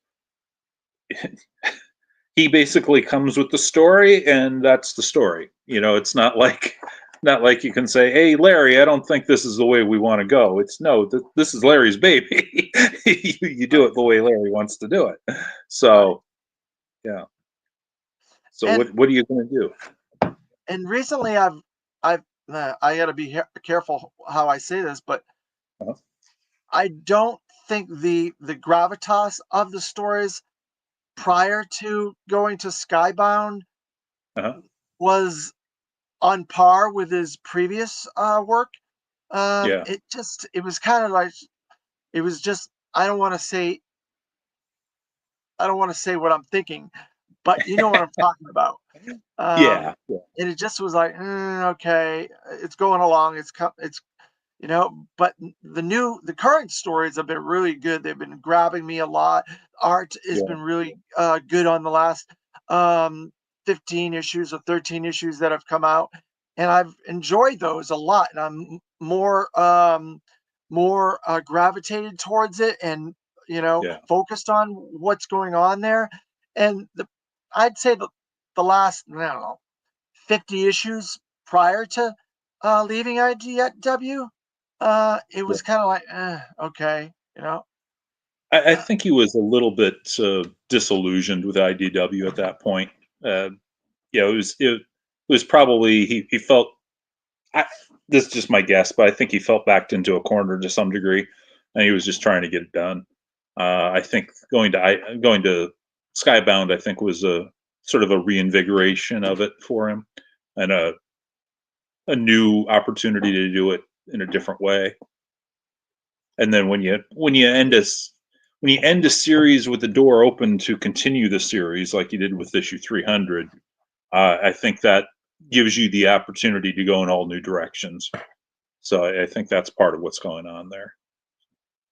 S2: he basically comes with the story, and that's the story. It's not like Not like you can say, "Hey, Larry, I don't think this is the way we want to go." It's no, this is Larry's baby. You do
S1: Right,
S2: it the way Larry wants to do it.
S1: right.
S2: So yeah. So
S1: And
S2: what are you going to do?
S1: recently I've I got to be careful how I say this, but
S2: Uh-huh.
S1: I don't think the gravitas of the stories prior to going to Skybound
S2: Uh-huh.
S1: was on par with his previous work.
S2: Yeah.
S1: It was kind of like it was just I don't want to say what I'm thinking, but you know what I'm talking about.
S2: Yeah.
S1: Um,
S2: Yeah.
S1: and it just was like, okay, it's going along. It's but the current stories have been really good. They've been grabbing me a lot. Art has
S2: Yeah.
S1: been really good on the last um 15 issues or 13 issues that have come out, and I've enjoyed those a lot, and I'm more gravitated towards it, and
S2: Yeah.
S1: focused on what's going on there. And I'd say the last, I don't know, 50 issues prior to leaving IDW, it
S2: Yeah.
S1: was kind of like, okay,
S2: I
S1: uh,
S2: think he was a little bit disillusioned with IDW at that point. Uh, it was probably he felt. I, this is just my guess, but I think he felt backed into a corner to some degree, and he was just trying to get it done. I think going to Skybound, I think was a sort of a reinvigoration of it for him, and a new opportunity to do it in a different way. And then when you end a series with the door open to continue the series, like you did with issue 300, I think that gives you the opportunity to go in all new directions. So I think that's part of what's going on there.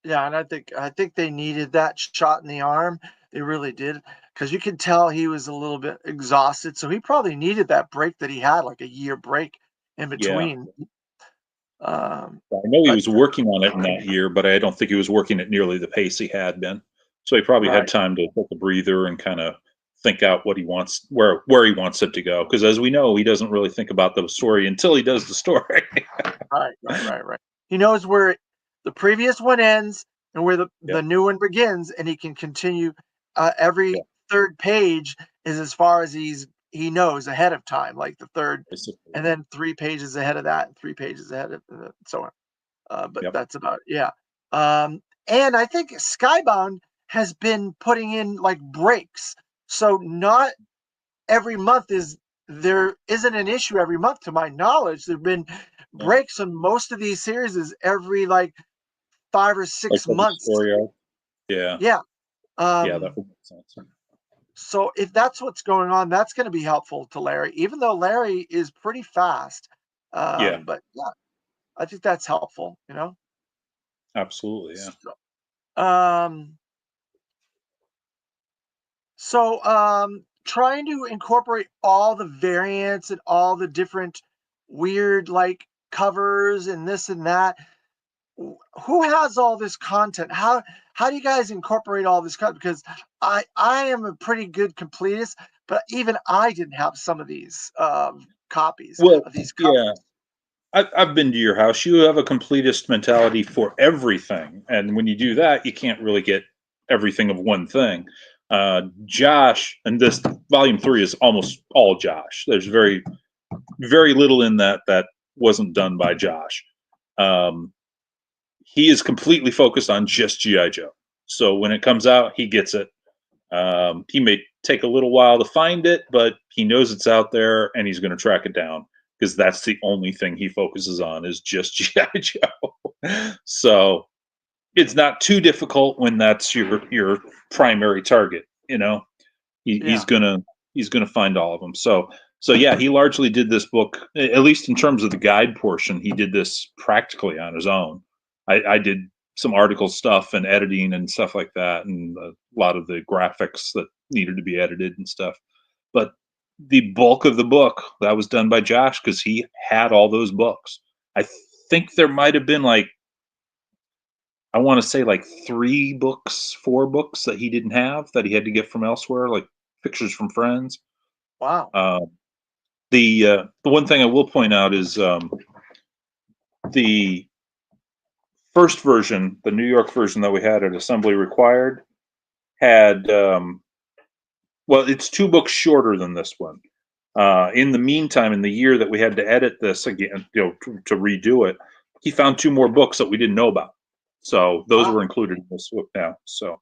S1: yeah, and I think they needed that shot in the arm. They really did, because you could tell he was a little bit exhausted. So he probably needed that break that he had, like a year break in
S2: Yeah.
S1: between. Um,
S2: I know he
S1: but
S2: was working on it in that year, but I don't think he was working at nearly the pace he had been. So he probably had
S1: right,
S2: time to take a breather and kind of think out what he wants, where he wants it to go. Because as we know, he doesn't really think about the story until he does the story.
S1: right. He knows where the previous one ends and where the
S2: Yep.
S1: new one begins, and he can continue.
S2: Yeah.
S1: Every third page is as far as he knows ahead of time, like the third,
S2: Basically.
S1: and then 3 pages ahead of that, and 3 pages ahead of, and so on. But
S2: Yep.
S1: that's about yeah. And I think Skybound has been putting in like breaks, so not every month is there isn't an issue every month to my knowledge. There've been
S2: Yeah.
S1: breaks on most of these series is every like 5 or
S2: Like
S1: 6
S2: every
S1: months.
S2: story arc. Yeah.
S1: Yeah.
S2: Yeah, that
S1: Um,
S2: would make sense.
S1: so if that's what's going on, that's going to be helpful to Larry, even though Larry is pretty fast.
S2: Yeah,
S1: But yeah, I think that's helpful.
S2: absolutely. Yeah.
S1: So, um, trying to incorporate all the variants and all the different weird like covers and this and that. Who has all this content? How do you guys incorporate all this content? Because I am a pretty good completist, but even I didn't have some of these copies
S2: Well,
S1: of these
S2: yeah.
S1: covers.
S2: I've been to your house. You have a completist mentality for everything, and when you do that, you can't really get everything of one thing. Josh, and this volume 3 is almost all Josh. There's very little in that wasn't done by Josh. Um, he is completely focused on just GI Joe. So when it comes out, he gets it. He may take a little while to find it, but he knows it's out there, and he's going to track it down because that's the only thing he focuses on is just GI Joe. So it's not too difficult when that's your primary target. He's
S1: Yeah,
S2: gonna find all of them. So yeah, he largely did this book, at least in terms of the guide portion. He did this practically on his own. I did some article stuff and editing and stuff like that, and a lot of the graphics that needed to be edited and stuff. But the bulk of the book that was done by Josh because he had all those books. I think there might have been like I want to say like 3 books, 4 books that he didn't have that he had to get from elsewhere, like pictures from friends.
S1: wow.
S2: Um, The one thing I will point out is the first version, the New York version that we had at Assembly Required, had well, it's 2 books shorter than this one. In the meantime, in the year that we had to edit this again, to redo it, he found 2 more books that we didn't know about. So those were included in this book now. So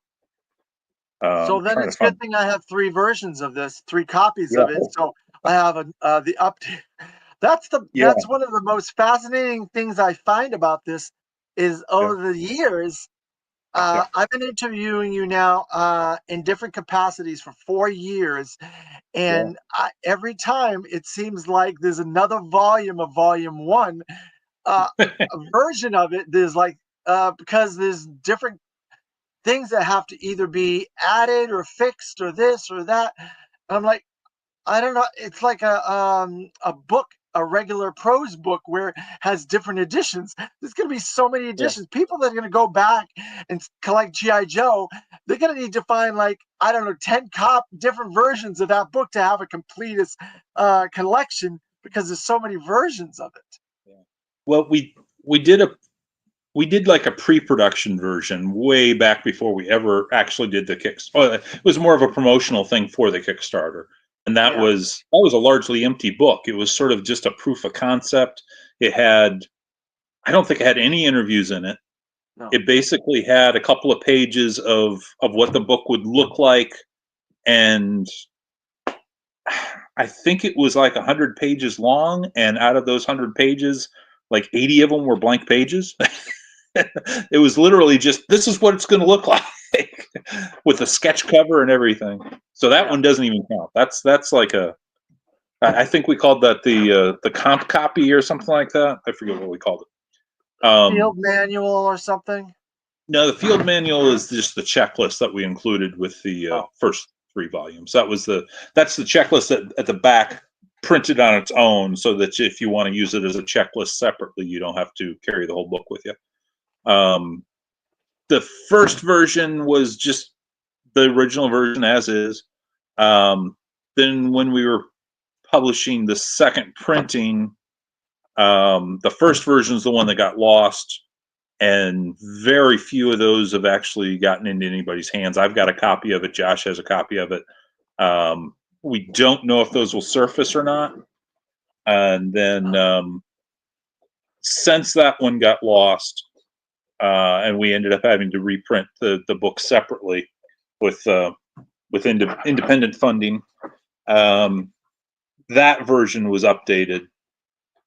S1: then
S2: trying to
S1: it's a good
S2: find.
S1: thing I have 3 versions of this, 3 copies
S2: Yeah,
S1: of it. So I have the update.
S2: yeah,
S1: That's one of the most fascinating things I find about this is
S2: yeah,
S1: over the years.
S2: yeah,
S1: I've been interviewing you now in different capacities for 4 years,
S2: yeah.
S1: and every time it seems like there's another volume of Volume One, a version of it. There's like because there's different things that have to either be added or fixed or this or that. And I'm like, I don't know. It's like a book, a regular prose book where it has different editions. There's going to be so many
S2: Yeah.
S1: editions. People that are going to go back and collect GI Joe, they're going to need to find like I don't know 10 different versions of that book to have a complete collection because there's so many versions of it.
S2: Yeah. Well, we did a we did like a pre-production version way back before we ever actually did the kick. Oh, it was more of a promotional thing for the Kickstarter, and
S1: Yeah.
S2: that was a largely empty book. It was sort of just a proof of concept. It had, I don't think it had any interviews in it.
S1: No.
S2: It basically had a couple of pages of what the book would look like, and I think it was like 100 pages long, and out of those 100 pages, like 80 of them were blank pages. It was literally just, this is what it's going to look like with a sketch cover and everything. So that
S1: Yeah.
S2: one doesn't even count. That's like I think we called that the comp copy or something like that. I forget what we called it.
S1: Field manual or something.
S2: No, the field manual is just the checklist that we included with the
S1: Oh.
S2: first 3 volumes. That's the checklist that at the back printed on its own, so that if you want to use it as a checklist separately, you don't have to carry the whole book with you. The first version was just the original version as is. Then when we were publishing the second printing, the first version is the one that got lost, and very few of those have actually gotten into anybody's hands. I've got a copy of it. Josh has a copy of it. We don't know if those will surface or not. And then since that one got lost, and we ended up having to reprint the book separately with independent funding. That version was updated,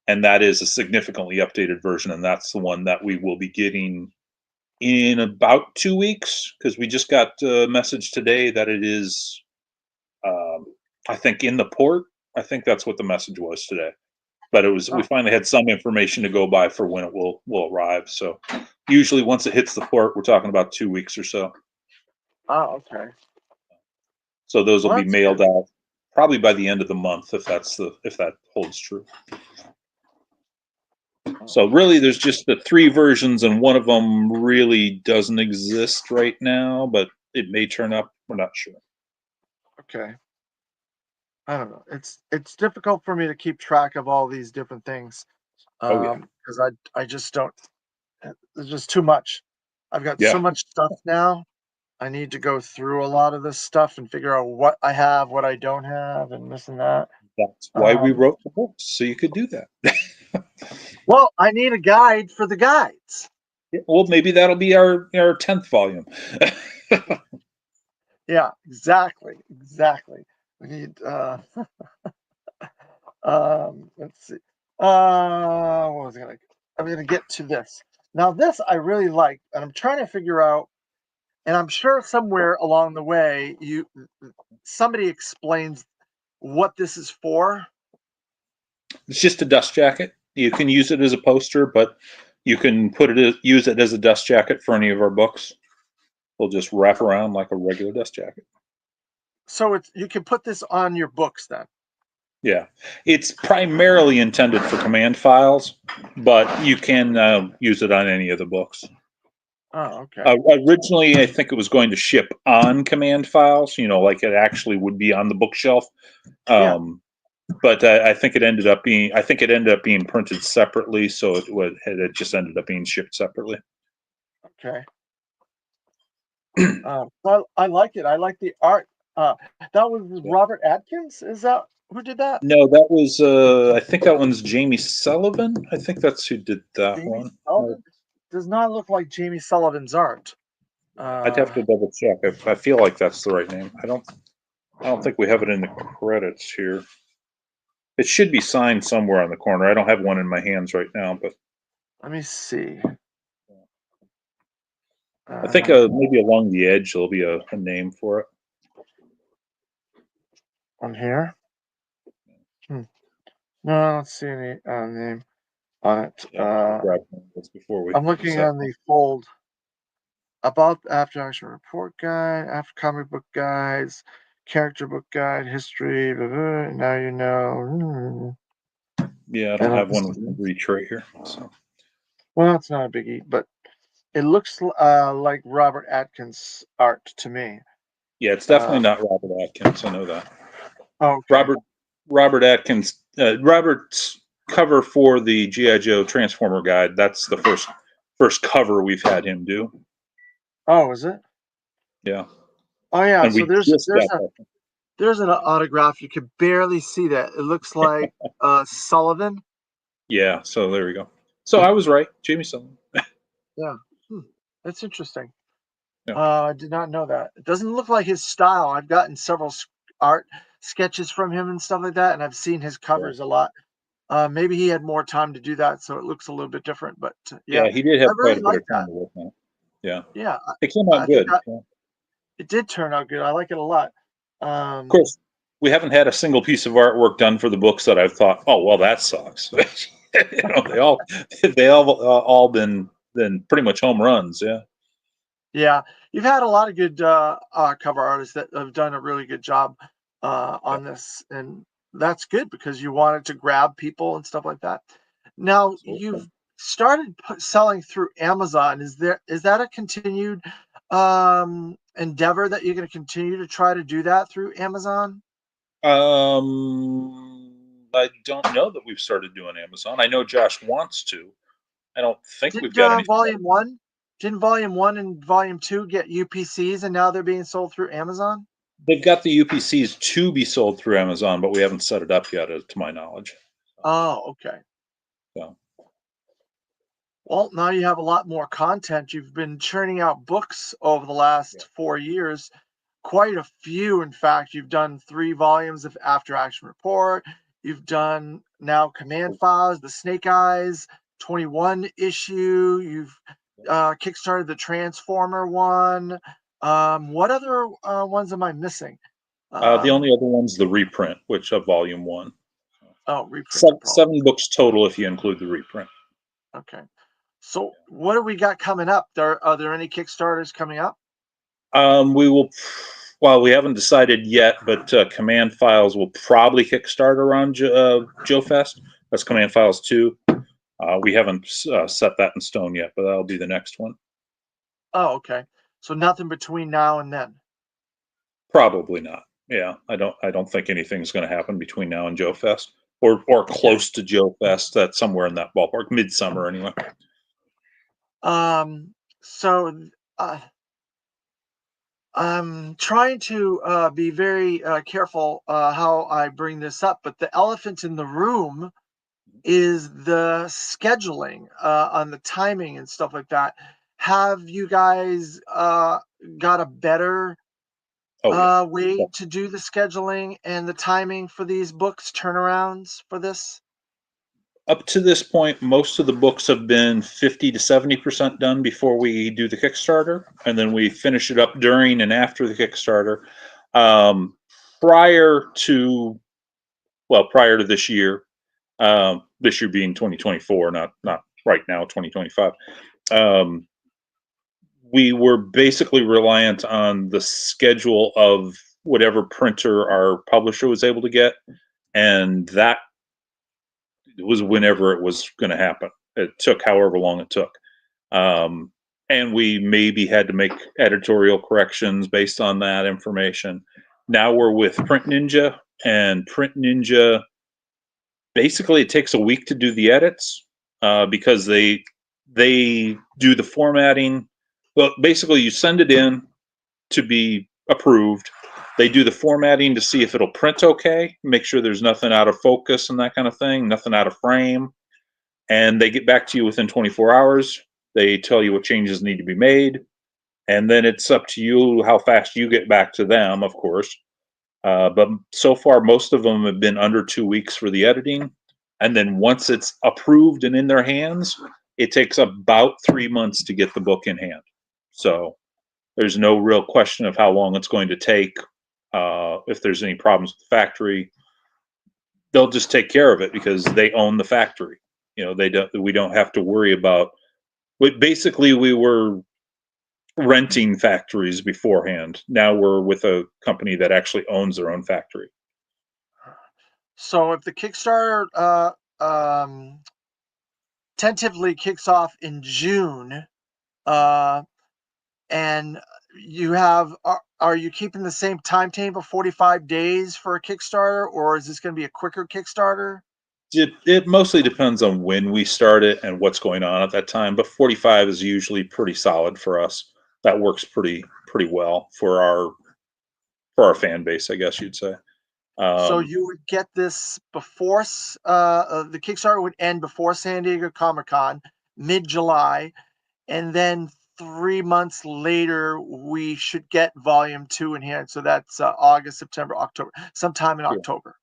S2: and that is a significantly updated version, and that's the one that we will be getting in about 2 weeks, because we just got a message today that it is, I think, in the port. I think that's what the message was today. But we finally had some information to go by for when it will arrive. So usually once it hits the port, we're talking about 2 weeks or so.
S1: Oh, okay.
S2: So those will
S1: Well,
S2: be
S1: that's
S2: mailed
S1: good.
S2: out probably by the end of the month, if that holds true. So really, there's just the 3 versions, and one of them really doesn't exist right now, but it may turn up. We're not sure.
S1: Okay. I don't know. It's difficult for me to keep track of all these different things
S2: Oh yeah,
S1: because I just don't. There's just too much. I've got so
S2: yeah.
S1: much stuff now. I need to go through a lot of this stuff and figure out what I have, what I don't have, and this and that.
S2: That's why we
S1: Um,
S2: wrote the books, so you could do that.
S1: well, I need a guide for the guides.
S2: Well, maybe that'll be our 10th volume.
S1: Yeah, exactly, exactly. We need. Let's see. What was I gonna? I'm gonna get to this. Now, this I really like, and I'm trying to figure out. And I'm sure somewhere along the way, somebody explains what this is for.
S2: It's just a dust jacket. You can use it as a poster, but you can use it as a dust jacket for any of our books. We'll just wrap around like a regular dust jacket.
S1: So you can put this on your books then.
S2: Yeah, it's primarily intended for command files, but you can use it on any of the books.
S1: Oh, okay.
S2: Originally, I think it was going to ship on command files, like it actually would be on the bookshelf.
S1: Yeah.
S2: Um, but I think it ended up being printed separately, so it just ended up being shipped separately.
S1: Okay. Well, I like it. I like the art. That was
S2: Yeah.
S1: Robert Atkins. Is that who did that?
S2: No, that was I think that one's Jamie Sullivan. I think that's who did that
S1: Jamie
S2: one.
S1: Sullivan does not look like Jamie Sullivan's art.
S2: I'd have to double check. I feel like that's the right name. I don't think we have it in the credits here. It should be signed somewhere on the corner. I don't have one in my hands right now, but
S1: Let me see.
S2: I think maybe along the edge there'll be a name for it.
S1: On here. No, I don't see any name on it.
S2: Yeah, I'll grab one of those before we
S1: I'm looking
S2: set.
S1: on the fold about After Action Report Guide, After Comic Book Guides, Character Book Guide, History. Blah, blah, now you know.
S2: Yeah, I don't have one within reach right here. So.
S1: Well, it's not a biggie, but it looks like Robert Atkins art to me.
S2: Yeah, it's definitely not Robert Atkins. I know that.
S1: Oh, okay.
S2: Robert Atkins. Robert's cover for the GI Joe Transformer Guide. That's the first cover we've had him do.
S1: Oh, is it?
S2: Yeah.
S1: Oh, yeah.
S2: And
S1: So
S2: we just got that.
S1: there's an autograph. You could barely see that. It looks like Sullivan.
S2: Yeah. So there we go. So I was right, Jamie Sullivan.
S1: Yeah. That's interesting.
S2: Yeah.
S1: I did not know that. It doesn't look like his style. I've gotten several art sketches from him and stuff like that, and I've seen his covers a lot. Maybe he had more time to do that, so it looks a little bit different. But yeah,
S2: Yeah, he did
S1: I
S2: have quite
S1: really
S2: a bit
S1: like
S2: of time
S1: that.
S2: to work on it. Yeah.
S1: Yeah,
S2: It came
S1: I
S2: out
S1: think
S2: good. Yeah.
S1: it did turn out good. I like it a lot.
S2: Of course, we haven't had a single piece of artwork done for the books that I've thought, oh well, that sucks. They all been pretty much home runs. Yeah.
S1: Yeah, you've had a lot of good cover artists that have done a really good job
S2: Yeah.
S1: on this, and that's good because you wanted to grab people and stuff like that. Now
S2: Absolutely.
S1: you've started selling through Amazon. Is that a continued endeavor that you're going to continue to try to do that through Amazon?
S2: I don't know that we've started doing Amazon. I know Josh wants to. I don't think we've
S1: Did
S2: got anything.
S1: Volume One and Volume Two get UPCs and now they're being sold through Amazon?
S2: They've got the UPCs to be sold through Amazon, but we haven't set it up yet, to my knowledge.
S1: Oh, okay.
S2: So.
S1: Well, now you have a lot more content. You've been churning out books over the
S2: Yeah.
S1: last 4 years, quite a few. In fact, you've done 3 volumes of After Action Report. You've done now Command Files, The Snake Eyes, 21 issue. You've kickstarted the Transformer one. What other ones am I missing?
S2: The only other one's the reprint, which of Volume 1.
S1: Oh, reprint, no problem.
S2: 7 books total if you include the reprint.
S1: Okay. So what do we got coming up? Are there any Kickstarters coming up?
S2: We will, well, we haven't decided yet, but Command Files will probably kickstart around Joe Fest. That's Command Files 2. We haven't set that in stone yet, but that'll be the next one.
S1: Oh, okay. So nothing between now and then.
S2: Probably not. Yeah, I don't think anything's going to happen between now and Joe Fest, or close to Joe Fest. That's somewhere in that ballpark, midsummer anyway.
S1: So I'm trying to be very careful how I bring this up, but the elephant in the room is the scheduling on the timing and stuff like that. Have you guys got a better
S2: Oh yeah.
S1: way to do the scheduling and the timing for these books turnarounds for this?
S2: Up to this point, most of the books have been 50 to 70% done before we do the Kickstarter, and then we finish it up during and after the Kickstarter. Um, prior to prior to this year being 2024, not right now 2025. We were basically reliant on the schedule of whatever printer our publisher was able to get, and that was whenever it was going to happen. It took however long it took. And we maybe had to make editorial corrections based on that information. Now we're with Print Ninja, and Print Ninja Basically, it takes a week to do the edits because they do the formatting. Well, basically, you send it in to be approved. They do the formatting to see if it'll print okay, make sure there's nothing out of focus and that kind of thing, nothing out of frame. And they get back to you within 24 hours. They tell you what changes need to be made. And then it's up to you how fast you get back to them, of course. But so far, most of them have been under 2 weeks for the editing. And then once it's approved and in their hands, it takes about 3 months to get the book in hand. So there's no real question of how long it's going to take. If there's any problems with the factory, they'll just take care of it because they own the factory. They don't. We don't have to worry about. But basically, we were renting factories beforehand. Now we're with a company that actually owns their own factory.
S1: So if the Kickstarter tentatively kicks off in June, uh, and you have are you keeping the same timetable, 45 days for a Kickstarter, or is this going to be a quicker Kickstarter?
S2: It mostly depends on when we start it and what's going on at that time. But 45 is usually pretty solid for us. That works pretty well for our fan base, I guess you'd say.
S1: So
S2: Um,
S1: you would get this before the Kickstarter would end before San Diego Comic-Con, mid-July, and then 3 months later we should get volume 2 in hand. So that's August, September, October, sometime in
S2: yeah.
S1: October.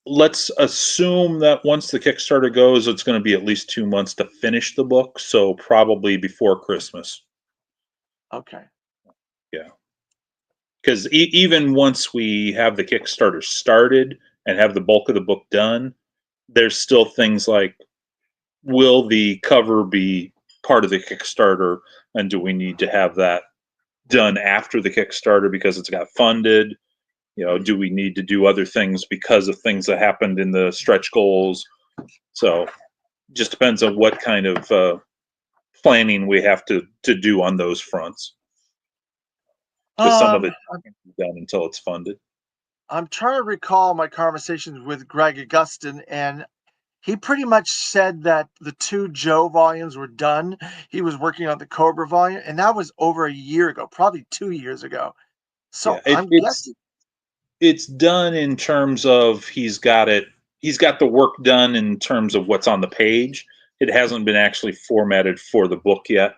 S2: Let's assume that once the Kickstarter goes, it's going to be at least 2 months to finish the book. So probably before Christmas.
S1: Okay.
S2: Yeah. Because even once we have the Kickstarter started and have the bulk of the book done, there's still things like, will the cover be part of the Kickstarter, and do we need to have that done after the Kickstarter because it's got funded? Do we need to do other things because of things that happened in the stretch goals? So just depends on what kind of planning we have to do on those fronts. Because some of
S1: Um,
S2: it can't be done until it's funded.
S1: I'm trying to recall my conversations with Greg Augustin, and he pretty much said that the 2 Joe volumes were done. He was working on the Cobra volume, and that was over a year ago, probably 2 years ago.
S2: Yeah,
S1: So I'm
S2: it's
S1: guessing.
S2: it's done in terms of he's got the work done in terms of what's on the page. It hasn't been actually formatted for the book yet.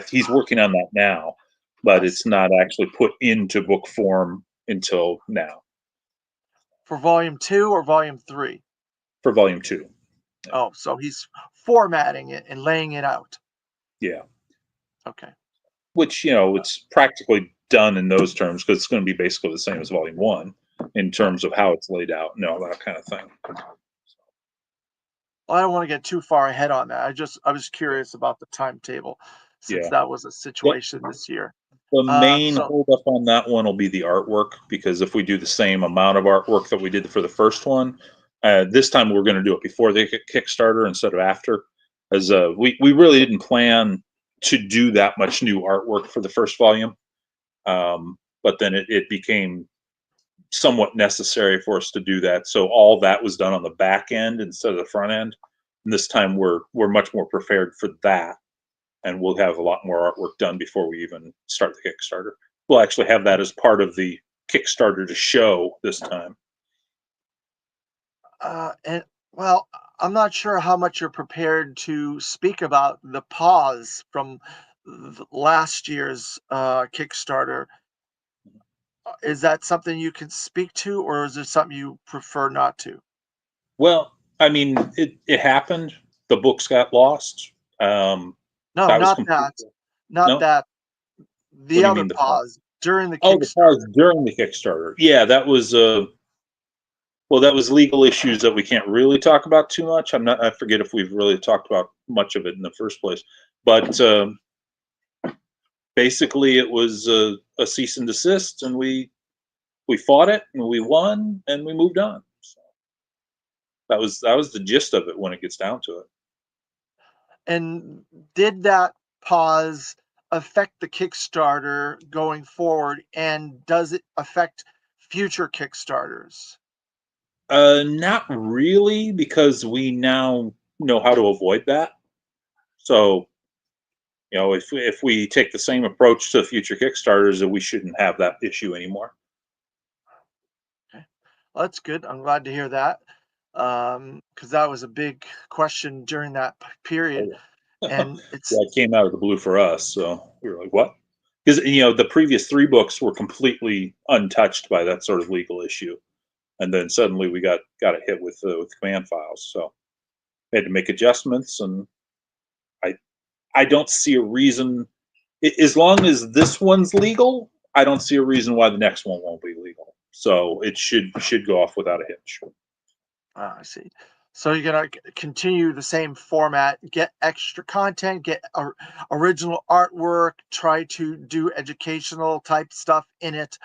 S2: He's working on that now, but
S1: I
S2: it's
S1: see.
S2: not actually put into book form until now
S1: For volume 2 or volume 3?
S2: for volume 2.
S1: Oh, so he's formatting it and laying it out.
S2: Yeah,
S1: Okay.
S2: which it's practically done in those terms because it's going to be basically the same as volume 1 in
S1: Right.
S2: terms of how it's laid out and all that kind of thing.
S1: Well, I don't want to get too far ahead on that. I was curious about the timetable since
S2: Yeah.
S1: that was a
S2: The,
S1: situation this year.
S2: the main
S1: So
S2: holdup on that one will be the artwork because if we do the same amount of artwork that we did for the first one, this time we're going to do it before the Kickstarter instead of after, as we really didn't plan to do that much new artwork for the first volume, but then it became somewhat necessary for us to do that. So all that was done on the back end instead of the front end. And this time we're much more prepared for that, and we'll have a lot more artwork done before we even start the Kickstarter. We'll actually have that as part of the Kickstarter to show this time.
S1: and well, I'm not sure how much you're prepared to speak about the pause from last year's Kickstarter. Is that something you can speak to, or is it something you prefer not to?
S2: Well, I mean, it happened. The books got lost. Um,
S1: No,
S2: that was
S1: not that.
S2: completely
S1: Not
S2: no.
S1: that.
S2: What
S1: The
S2: do you
S1: other
S2: mean the pause?
S1: pause during the
S2: Oh, the pause
S1: Kickstarter.
S2: during the Kickstarter. Yeah, that was well, that was legal issues that we can't really talk about too much. I forget if we've really talked about much of it in the first place, but basically it was a cease and desist, and we fought it and we won and we moved on. So that was the gist of it when it gets down to it.
S1: And did that pause affect the Kickstarter going forward? And does it affect future Kickstarters?
S2: Not really, because we now know how to avoid that. So, if we take the same approach to future Kickstarters, then we shouldn't have that issue anymore.
S1: Okay. Well, that's good. I'm glad to hear that. Because that was a big question during that period.
S2: Oh,
S1: And
S2: yeah,
S1: it's,
S2: it came out of the blue for us, so we were like, "What?" Because the previous three books were completely untouched by that sort of legal issue, and then suddenly we got a hit with command files, so we had to make adjustments, and I I don't see a reason, as long as this one's legal, I don't see a reason why the next one won't be legal. So it should go off without a hitch.
S1: I see. So you're gonna continue the same format, get extra content, get original artwork, try to do educational type stuff in it,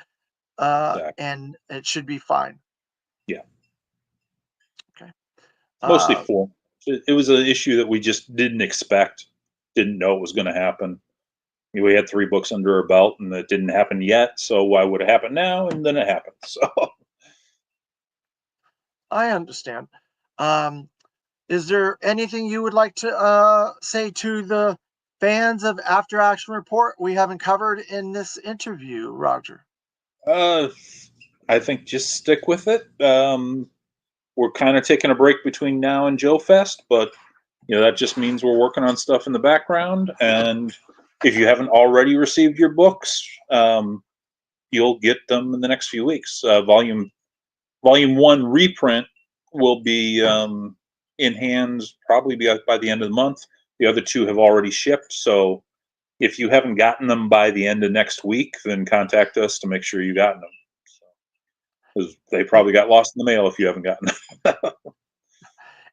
S2: Exactly.
S1: and it should be fine.
S2: Yeah.
S1: Okay.
S2: Mostly
S1: Uh,
S2: form. It was an issue that we just didn't expect, didn't know it was going to happen. We had three books under our belt, and it didn't happen yet. So why would it happen now? And then it happened. So
S1: I understand. Um, is there anything you would like to say to the fans of After Action Report we haven't covered in this interview, Roger?
S2: uh, I think just stick with it. We're kind of taking a break between now and Joe Fest, but that just means we're working on stuff in the background. And if you haven't already received your books, you'll get them in the next few weeks. Volume one reprint will be in hands probably by the end of the month. The other two have already shipped, so if you haven't gotten them by the end of next week, then contact us to make sure you gotten them. Because they
S1: And,
S2: probably got lost in the mail if you haven't gotten them.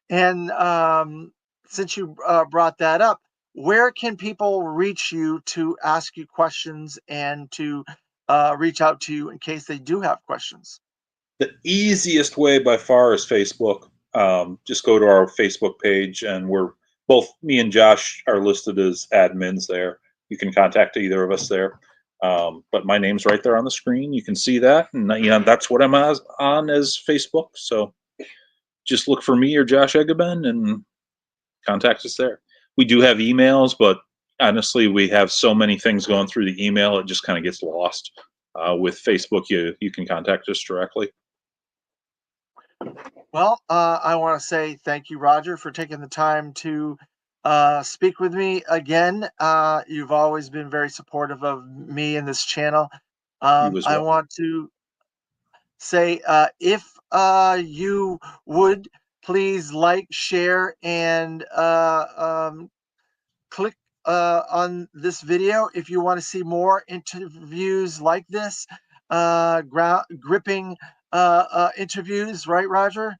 S1: and since you brought that up, where can people reach you to ask you questions and to reach out to you in case they do have questions?
S2: The easiest way by far is Facebook. Just go to our Facebook page, and we're both, me and Josh are listed as admins there. You can contact either of us there. But my name's right there on the screen. You can see that, and that's what I'm on as Facebook. So just look for me or Josh Egaben and contact us there. We do have emails, but honestly, we have so many things going through the email, it just kind of gets lost. With Facebook, you can contact us directly.
S1: Well, I want to say thank you, Roger, for taking the time to speak with me again. You've always been very supportive of me and this channel.
S2: You as
S1: I
S2: well.
S1: want to say if you would please like, share, and click on this video if you want to see more interviews like this, gripping interviews, right, Roger?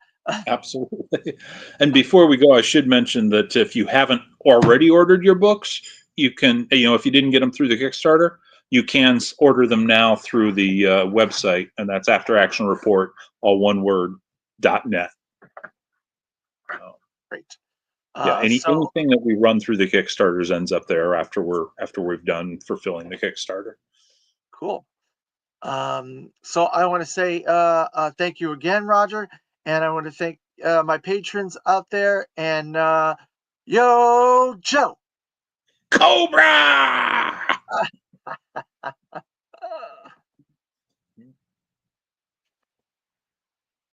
S2: Absolutely. And before we go, I should mention that if you haven't already ordered your books, you can, if you didn't get them through the Kickstarter, you can order them now through the website, and that's After Action Report, all one word, .net.
S1: Great.
S2: Yeah,
S1: So
S2: anything that we run through the Kickstarters ends up there after we've done fulfilling the Kickstarter.
S1: cool. So I want to say thank you again, Roger, and I want to thank my patrons out there. And yo, Joe.
S2: Cobra!